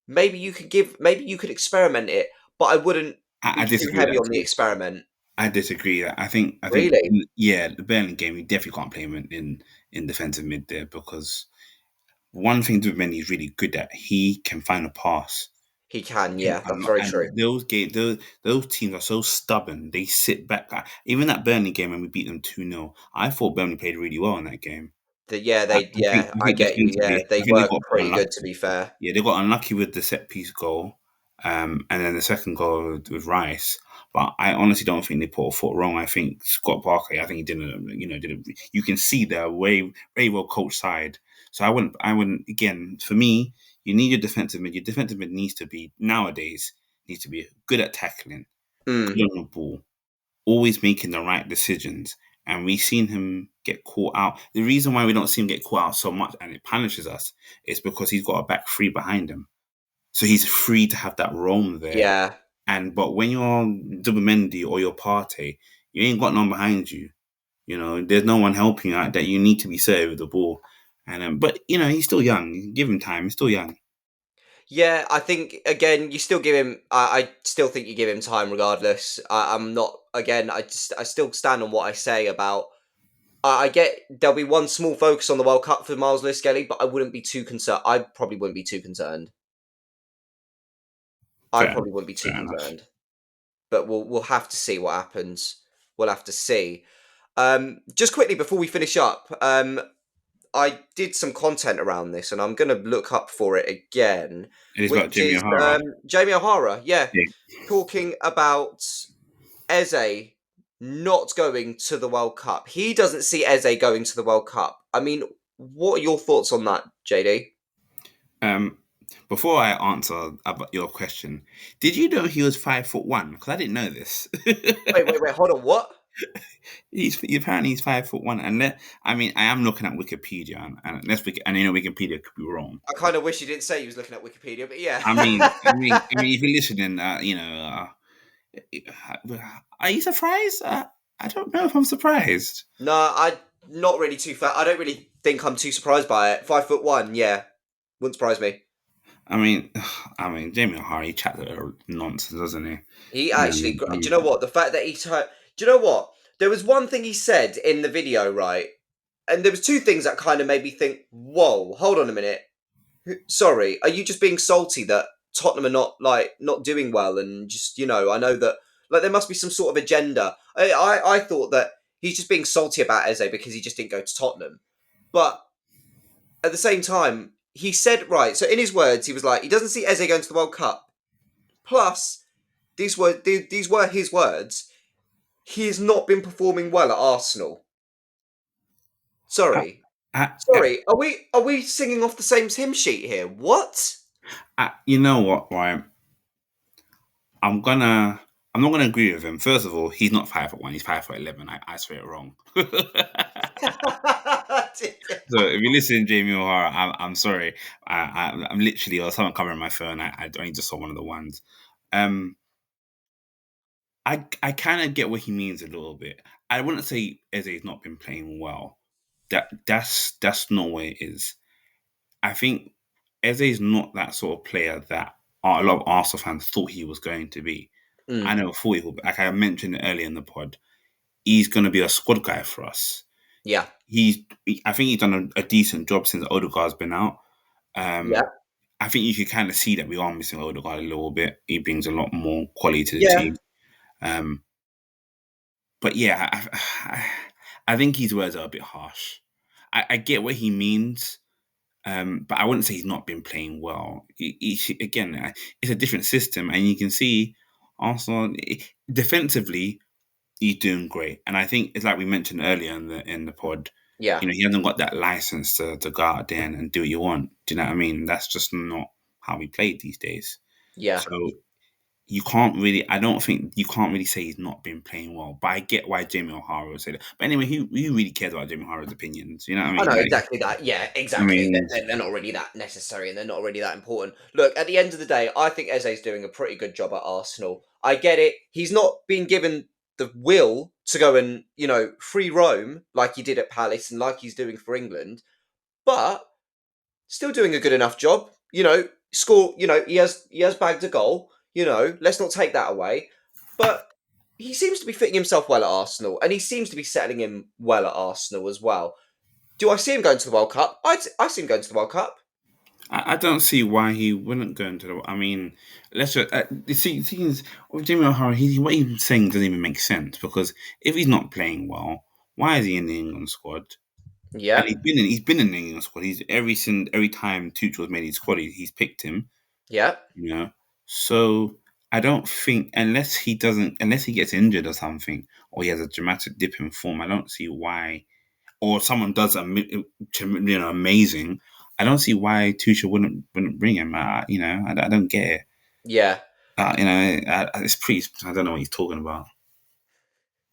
maybe you could experiment it, but I wouldn't I be too disagree with heavy that on the too. experiment. I disagree. I think Really, yeah, the Burnley game we definitely can't play him in defensive mid there because one thing Mendy is really good at, he can find a pass. he can. Yeah, that's very true. And those teams are so stubborn. They sit back. Even that Burnley game when we beat them 2-0, I thought Burnley played really well in that game. I I think get you. Yeah, defensively, they I think they were got pretty unlucky. good, to be fair. Yeah, they got unlucky with the set piece goal, and then the second goal with Rice. But I honestly don't think they put a foot wrong. I think Scott Barkley, I think he didn't. You can see they're very well coached side. So I wouldn't. Again, for me, you need your defensive mid. Your defensive mid nowadays needs to be good at tackling, Mm, good on the ball, always making the right decisions. And we've seen him get caught out. The reason why we don't see him get caught out so much and it punishes us is because he's got a back three behind him. So he's free to have that roam there. yeah. But when you're Mendy or your Partey, you ain't got none behind you. There's no one helping you out that you need to be served with the ball. But he's still young. Give him time. He's still young. Yeah, I think again, you still give him. I still think you give him time, regardless. I'm not. Again, I still stand on what I say about. I get there'll be one small focus on the World Cup for Miles Lewis Skelly, but I wouldn't be too concerned. I probably wouldn't be too concerned. I Fair, probably wouldn't be too fair enough. concerned. But we'll have to see what happens. We'll have to see. Just quickly before we finish up, I did some content around this, and I'm going to look up for it again, It is about which Jimmy is O'Hara. Jamie O'Hara. Yeah, Yeah. talking about Eze not going to the World Cup. He doesn't see Eze going to the World Cup. I mean, what are your thoughts on that, JD? Before I answer about your question, did you know he was 5'1"? Because I didn't know this. Wait, hold on, what? Apparently he's 5'1", and I am looking at Wikipedia, and Wikipedia could be wrong. I kind of wish you didn't say you was looking at Wikipedia, but yeah. If you're listening, are you surprised? I don't know if I'm surprised. No, I'm not really too fat. I don't really think I'm too surprised by it. 5'1", yeah, wouldn't surprise me. Jamie O'Hara, he chats nonsense, doesn't he? He actually, do you know what? The fact that do you know what? There was one thing he said in the video, right? and there was two things that kind of made me think, whoa, hold on a minute. Sorry, are you just being salty that Tottenham are not doing well, and just, I know that there must be some sort of agenda. I thought that he's just being salty about Eze because he just didn't go to Tottenham. But at the same time, he said, right, so in his words, he was like, he doesn't see Eze going to the World Cup. Plus, these were his words. He has not been performing well at Arsenal. Sorry. Sorry, are we singing off the same hymn sheet here? What? You know what, right? I'm not gonna agree with him. First of all, he's not 5'1", he's 5'11". I swear it wrong. So if you listen, Jamie O'Hara, I'm sorry. I'm literally, I was having covering my phone. I only just saw one of the ones. I kind of get what he means a little bit. I wouldn't say Eze's not been playing well. That's not what it is. I think Eze's not that sort of player that a lot of Arsenal fans thought he was going to be. I never thought he would be. Like I mentioned earlier in the pod, he's going to be a squad guy for us. Yeah. I think he's done a decent job since Odegaard's been out. Yeah. I think you can kind of see that we are missing Odegaard a little bit. He brings a lot more quality to the team. But yeah, I think his words are a bit harsh. I get what he means, but I wouldn't say he's not been playing well. Again, it's a different system, and you can see Arsenal defensively, he's doing great. And I think it's like we mentioned earlier in the pod. Yeah. He hasn't got that license to go out there and do what you want. Do you know what I mean? That's just not how we play these days. Yeah. So I don't think you can't really say he's not been playing well, but I get why Jamie O'Hara would say that. But anyway, who really cares about Jamie O'Hara's opinions? You know what I mean? I know, exactly that. Yeah, exactly. I mean, they're not really that necessary, and they're not really that important. Look, at the end of the day, I think Eze's doing a pretty good job at Arsenal. I get it. He's not been given the will to go and, free roam like he did at Palace and like he's doing for England, but still doing a good enough job. Score, he has bagged a goal. Let's not take that away. But he seems to be fitting himself well at Arsenal, and he seems to be settling in well at Arsenal as well. Do I see him going to the World Cup? I see him going to the World Cup. I don't see why he wouldn't go into the. I mean, let's just see. Things with Jamie O'Hara, what he's saying doesn't even make sense, because if he's not playing well, why is he in the England squad? Yeah, and he's been in the England squad. He's every time Tuchel's made his squad, he's picked him. yeah. So I don't think unless he gets injured or something, or he has a dramatic dip in form, I don't see why. Or someone does amazing. I don't see why Tuchel wouldn't bring him. I don't get it. Yeah. It's pretty. I don't know what he's talking about.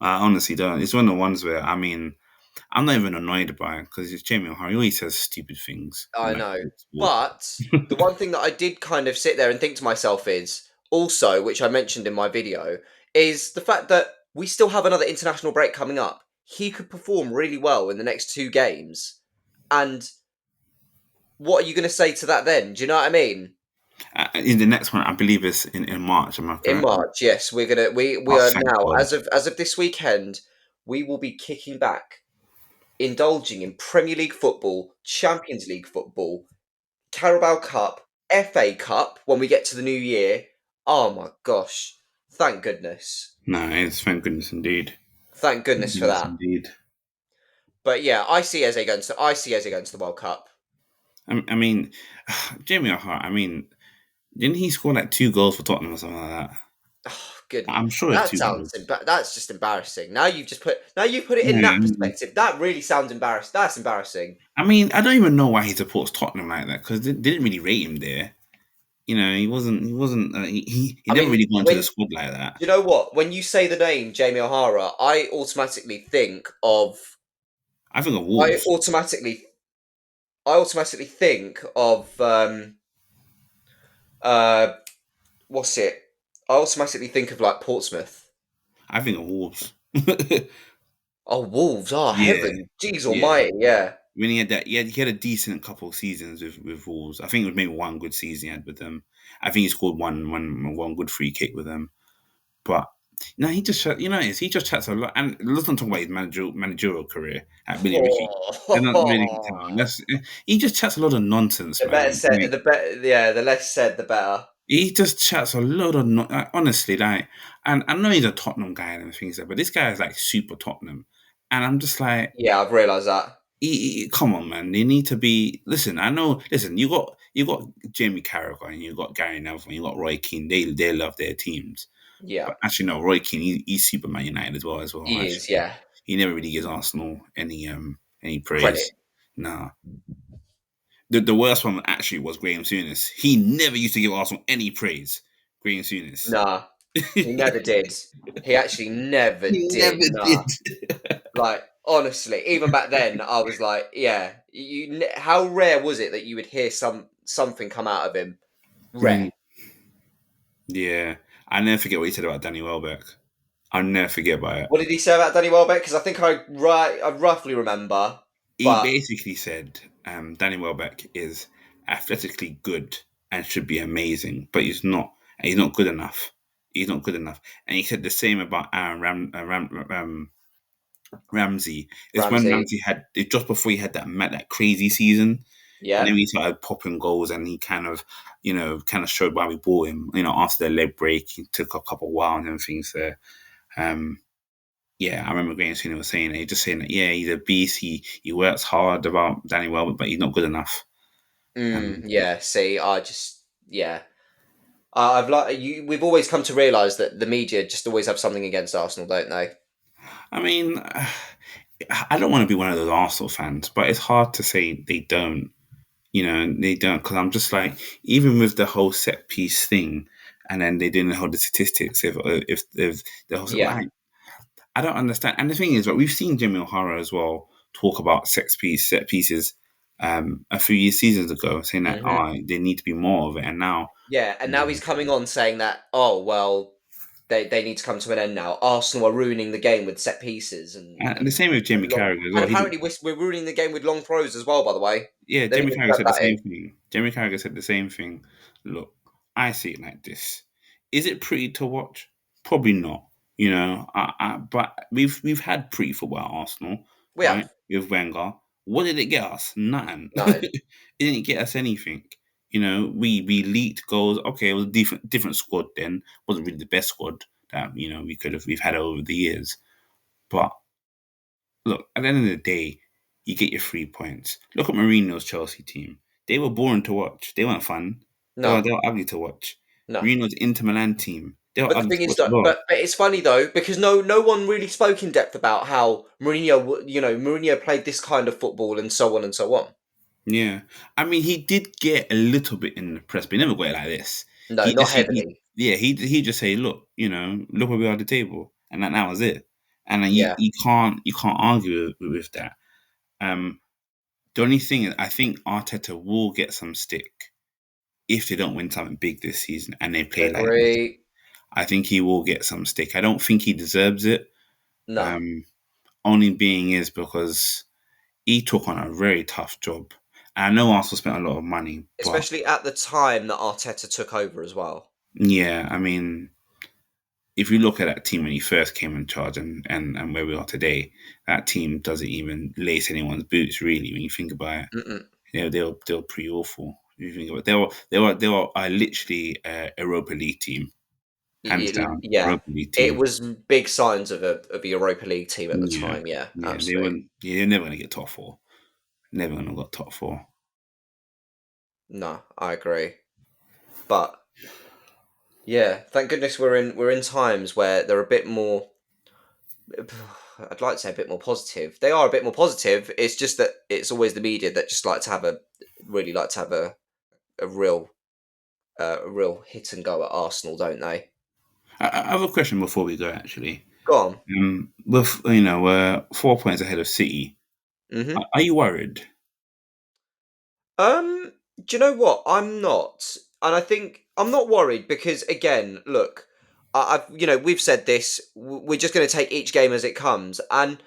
I honestly don't. It's one of the ones where I'm not even annoyed by it, because it's Jamie O'Hara. He always says stupid things. I know. But the one thing that I did kind of sit there and think to myself is also, which I mentioned in my video, is the fact that we still have another international break coming up. He could perform really well in the next 2 games. And what are you going to say to that then? Do you know what I mean? In the next one, I believe it's in March. Am I correct? In March, yes. We are now, God. As of this weekend, we will be kicking back, indulging in Premier League football, Champions League football, Carabao Cup, FA Cup when we get to the new year. Oh my gosh. Thank goodness. No, it's thank goodness indeed. Thank goodness for that. Indeed. But yeah, I see Eze going to the World Cup. I mean, Jamie O'Hara, didn't he score like 2 goals for Tottenham or something like that? Oh, goodness. I'm sure it's 2 goals. That's just embarrassing. Now you've put it in that perspective. That really sounds embarrassing. That's embarrassing. I don't even know why he supports Tottenham like that, because they didn't really rate him there. He wasn't. He never really got into the squad like that. You know what? When you say the name Jamie O'Hara, I automatically think of. I think of Wolves. I automatically think of what's it? I automatically think of like Portsmouth. I think of Wolves. Oh, Wolves! Oh, Yeah. heaven! Jeez Almighty! Yeah. When he had that, he had a decent couple of seasons with Wolves. I think it was maybe one good season he had with them. I think he scored one good free kick with them. But No, he just he just chats a lot, and let's not talk about his managerial career at Billy Ricky. They're not really. Come on, he just chats a lot of nonsense, The better man. said, the better, yeah, the less said, the better. He just chats a lot of honestly, like, and I know he's a Tottenham guy and things like, but this guy is like super Tottenham, and I'm just like, Yeah, I've realised that. come on, man, they need to be. Listen, I know. Listen, you got Jamie Carragher and you got Gary Neville and you got Roy Keane. They love their teams, Yeah, but actually no, Roy Keane he's Superman United as well. he is. Actually, Yeah, he never really gives Arsenal any credit. praise. Nah. The worst one actually was Graham Souness. He never used to give Arsenal any praise. Graham Souness. Nah, he never did. He actually never He never did. Nah, did. like honestly, even back then, I was like, yeah. How rare was it that you would hear something come out of him? Rare. Mm, yeah. I never forget what he said about Danny Welbeck. I'll never forget about it. What did he say about Danny Welbeck? Because I think I roughly remember, He but basically said Danny Welbeck is athletically good and should be amazing, but he's not. And he's not good enough. He's not good enough. And he said the same about Aaron Ramsey. It's when Ramsey, Ramsey had it just before he had that crazy season, and yeah. then he started popping goals, and he kind of showed why we bought him. After the leg break, he took a couple of while and things there. Yeah, I remember Graham Sweeney was saying it. He just saying that he's a beast. He works hard about Danny Welbeck, but he's not good enough. Yeah. See, yeah. I've like you. We've always come to realise that the media just always have something against Arsenal, don't they? I mean, I don't want to be one of those Arsenal fans, but it's hard to say they don't. They don't, because I'm just like, even with the whole set piece thing, and then they didn't hold the statistics. If the whole Yeah. I don't understand. And the thing is, we've seen Jimmy O'Hara as well talk about set pieces a few seasons ago, saying that they need to be more of it. And now, Yeah, and now he's coming on saying that, oh, well, they need to come to an end now. Arsenal are ruining the game with set pieces and the same with Jamie long, Carragher as and well. apparently we're ruining the game with long throws as well. By the way, Yeah, they Jamie didn't Carragher plug said the that in. same thing. Jamie Carragher said the same thing. Look, I see it like this. Is it pretty to watch? Probably not. But we've had pretty football at Arsenal, We right? have With Wenger. What did it get us? Nothing. no. It didn't get us anything. We leaked goals. Okay, it was a different squad then. Wasn't really the best squad that we've had over the years. But look, at the end of the day, you get your 3 points. Look at Mourinho's Chelsea team. They were boring to watch. They weren't fun. No, They were ugly to watch. no. Mourinho's Inter Milan team. They were But the ugly to thing is watch as that, well. but it's funny though because no one really spoke in depth about how Mourinho played this kind of football and so on and so on. Yeah. I mean, he did get a little bit in the press, but he never got it like this. No, not heavily. He just say, look, look where we are at the table, and that was it. And then Yeah, you can't argue with that. The only thing is, I think Arteta will get some stick if they don't win something big this season and they play like this. agree. I think he will get some stick. I don't think he deserves it. No, Only being is because he took on a very tough job. And I know Arsenal spent a lot of money, but especially at the time that Arteta took over as well. yeah, I mean, if you look at that team when he first came in charge and where we are today, that team doesn't even lace anyone's boots really when you think about it. Mm-mm. They were pretty awful. If you think about it. They were literally a Europa League team, hands down. Yeah, Europa League it team. was big signs of a Europa League team at the Yeah, time. Yeah, yeah, they absolutely. wouldn't. Yeah, they're never gonna get top four. Never gonna get top four. No, I agree. But yeah, thank goodness we're in times where they're a bit more. I'd like to say a bit more positive. They are a bit more positive. It's just that it's always the media that just really like to have a real hit and go at Arsenal, don't they? I have a question before we go. Actually, Go on. with we're 4 points ahead of City. Mm-hmm. Are you worried? Do you know what? I'm not, and I think I'm not worried because again, look, I've we've said this. We're just going to take each game as it comes, and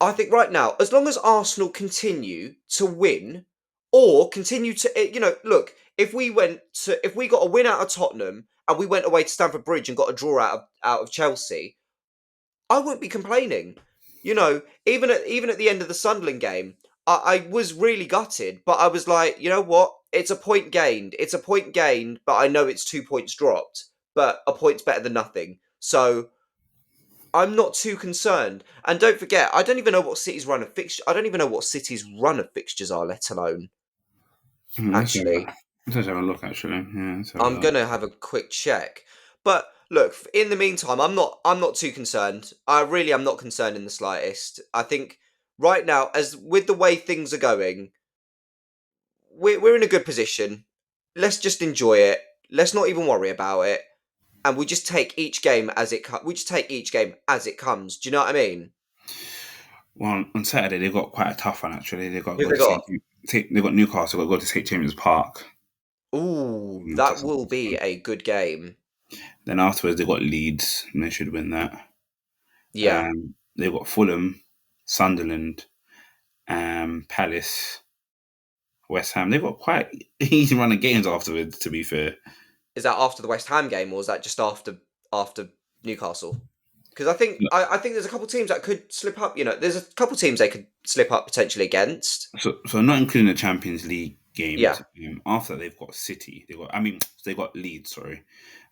I think right now, as long as Arsenal continue to win or continue to, look, if we got a win out of Tottenham and we went away to Stamford Bridge and got a draw out of Chelsea, I wouldn't be complaining. You know, even at the end of the Sunderland game, I was really gutted, but I was like, you know what? It's a point gained. It's a point gained, but I know it's 2 points dropped. But a point's better than nothing. So I'm not too concerned. And don't forget, I don't even know what City's run of fixtures. I don't even know what City's run of fixtures are, let alone actually. Let's have a look. Actually, yeah. Let's have a I'm look. gonna have a quick check. But look, in the meantime, I'm not too concerned. I really am not concerned in the slightest. I think right now, as with the way things are going, we're in a good position. Let's just enjoy it. Let's not even worry about it, and we just take each game as it we just take each game as it comes. Do you know what I mean? Well, on Saturday they've got quite a tough one. Actually, they've got to Who go they to got? they've got Newcastle. Got to go to St James's Park. Ooh, that That's a will tough be one. a good game. Then afterwards they've got Leeds, and they should win that. Yeah. They've got Fulham, Sunderland, Palace, West Ham. They've got quite easy run of games afterwards. To be fair, Is that after the West Ham game, or is that just after Newcastle? Because I think there's a couple teams that could slip up. You know, there's a couple teams they could slip up potentially against. so not including the Champions League Yeah, games. After they've got City. They got Leeds. Sorry,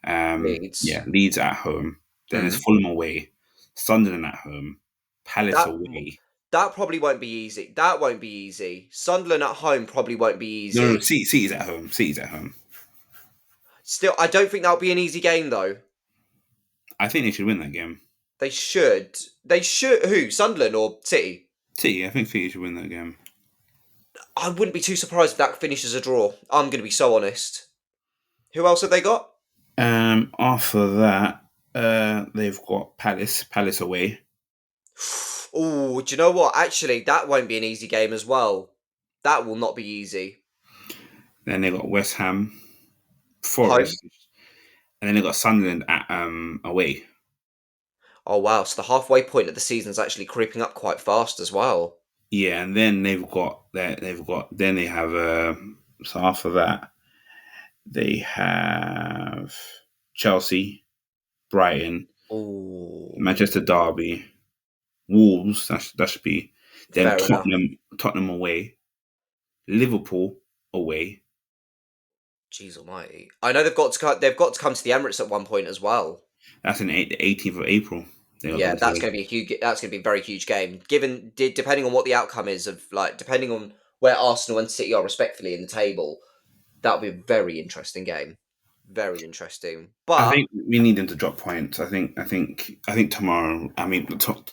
Leeds. yeah, Leeds at home. Then there's Mm. Fulham away, Sunderland at home, Palace That away. that probably won't be easy. That won't be easy. Sunderland at home probably won't be No, easy. City's at home. City's at home. Still, I don't think that'll be an easy game though. I think they should win that game. They should. They should. Who? Sunderland or City? City, I think City should win that game. I wouldn't be too surprised if that finishes a draw. I'm going to be so honest. Who else have they got? After that, they've got Palace away. Oh, do you know what? Actually, that won't be an easy game as well. That will not be easy. Then they got West Ham, Home. Forest, and then they got Sunderland at away. Oh wow! So the halfway point of the season is actually creeping up quite fast as well. Yeah, and then then they have so after that they have Chelsea, Brighton, Oh, Manchester Derby, Wolves. That should be then fair enough. Tottenham away, Liverpool away. Jeez Almighty! I know they've got to come to the Emirates at one point as well. That's the 18th of April. They got Yeah, come to that's going to be a huge. That's going to be a very huge game. Depending on what the outcome is of depending on where Arsenal and City are respectfully in the table, that'll be a very interesting game. Very interesting. I But think we need them to drop points. I think tomorrow.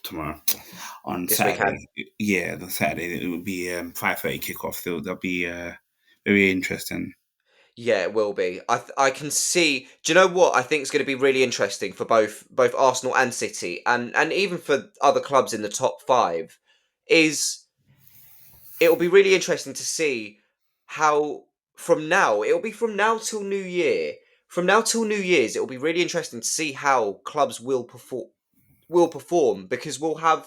Tomorrow on this weekend. Saturday. Yeah, the Saturday it would be 5:30 kickoff. So that'll be very interesting. Yeah, it will be. I can see. Do you know what I think is going to be really interesting for both Arsenal and City, and even for other clubs in the top five, is it will be really interesting to see how from now till New Year, from now till New Year's, it will be really interesting to see how clubs will perform because we're going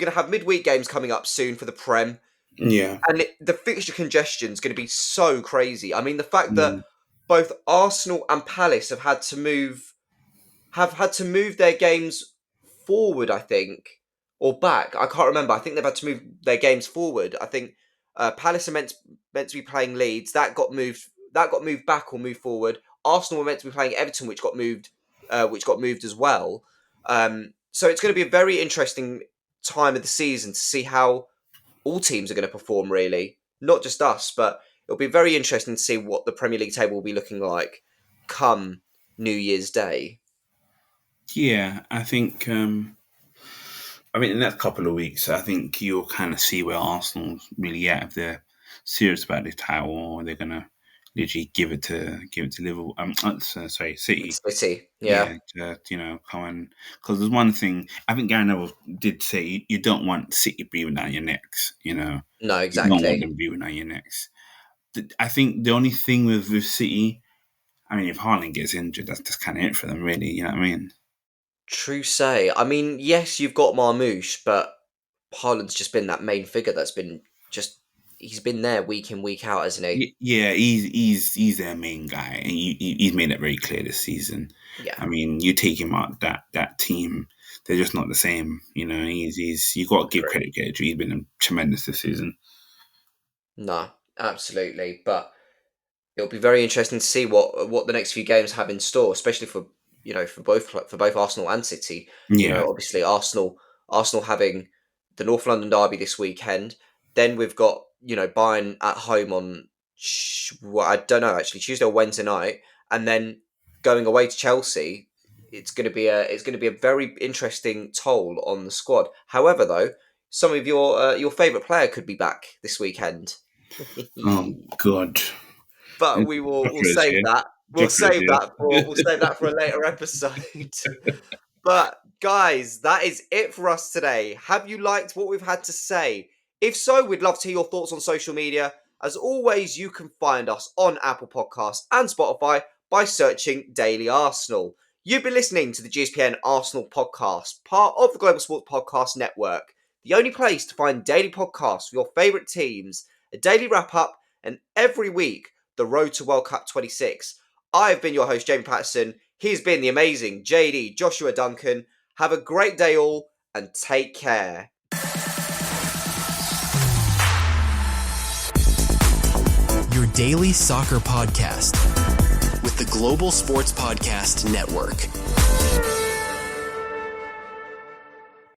to have midweek games coming up soon for the Prem. Yeah. And the fixture congestion is going to be so crazy. I mean, the fact that Mm. both Arsenal and Palace have had to move their games forward, I think, or back. I can't remember. I think they've had to move their games forward. I think Palace are meant to be playing Leeds. That got moved. That got moved back or moved forward. Arsenal were meant to be playing Everton, which got moved. Which got moved as well. So it's going to be a very interesting time of the season to see how all teams are going to perform, really. Not just us, but it'll be very interesting to see what the Premier League table will be looking like come New Year's Day. Yeah, I think. In the next couple of weeks, I think you'll kind of see where Arsenal's really at. If they're serious about this title, or they're gonna literally give it to Liverpool. City. City, yeah. Yeah, come on. Because there's one thing I think Gary Neville did say: you don't want City breathing down your necks. You No, don't want exactly. them breathing down your necks. I think the only thing with City, if Haaland gets injured, that's kind of it for them, really. You know what I mean? True say. I mean, yes, you've got Marmoush, but Haaland's just been that main figure that's been just he's been there week in, week out, hasn't he? Yeah, he's their main guy, and he's made it very clear this season. Yeah. I mean, you take him out that team, they're just not the same. You know, he's you got to give credit where he's been tremendous this season. No, absolutely. But it'll be very interesting to see what the next few games have in store, especially for both Arsenal and City. Yeah. Obviously Arsenal having the North London derby this weekend. Then we've got Bayern at home on I don't know actually Tuesday or Wednesday night, and then going away to Chelsea. It's going to be a very interesting toll on the squad. However, though, some of your favourite player could be back this weekend. Oh God. But we'll save that. We'll save that for a later episode. But guys, that is it for us today. Have you liked what we've had to say? If so, we'd love to hear your thoughts on social media. As always, you can find us on Apple Podcasts and Spotify by searching Daily Arsenal. You've been listening to the GSPN Arsenal podcast, part of the Global Sports Podcast Network, the only place to find daily podcasts for your favourite teams, a daily wrap-up, and every week, the road to World Cup 26. I've been your host, Jamie Patterson. He's been the amazing JD Joshua Duncan. Have a great day all, and take care. Your daily soccer podcast with the Global Sports Podcast Network.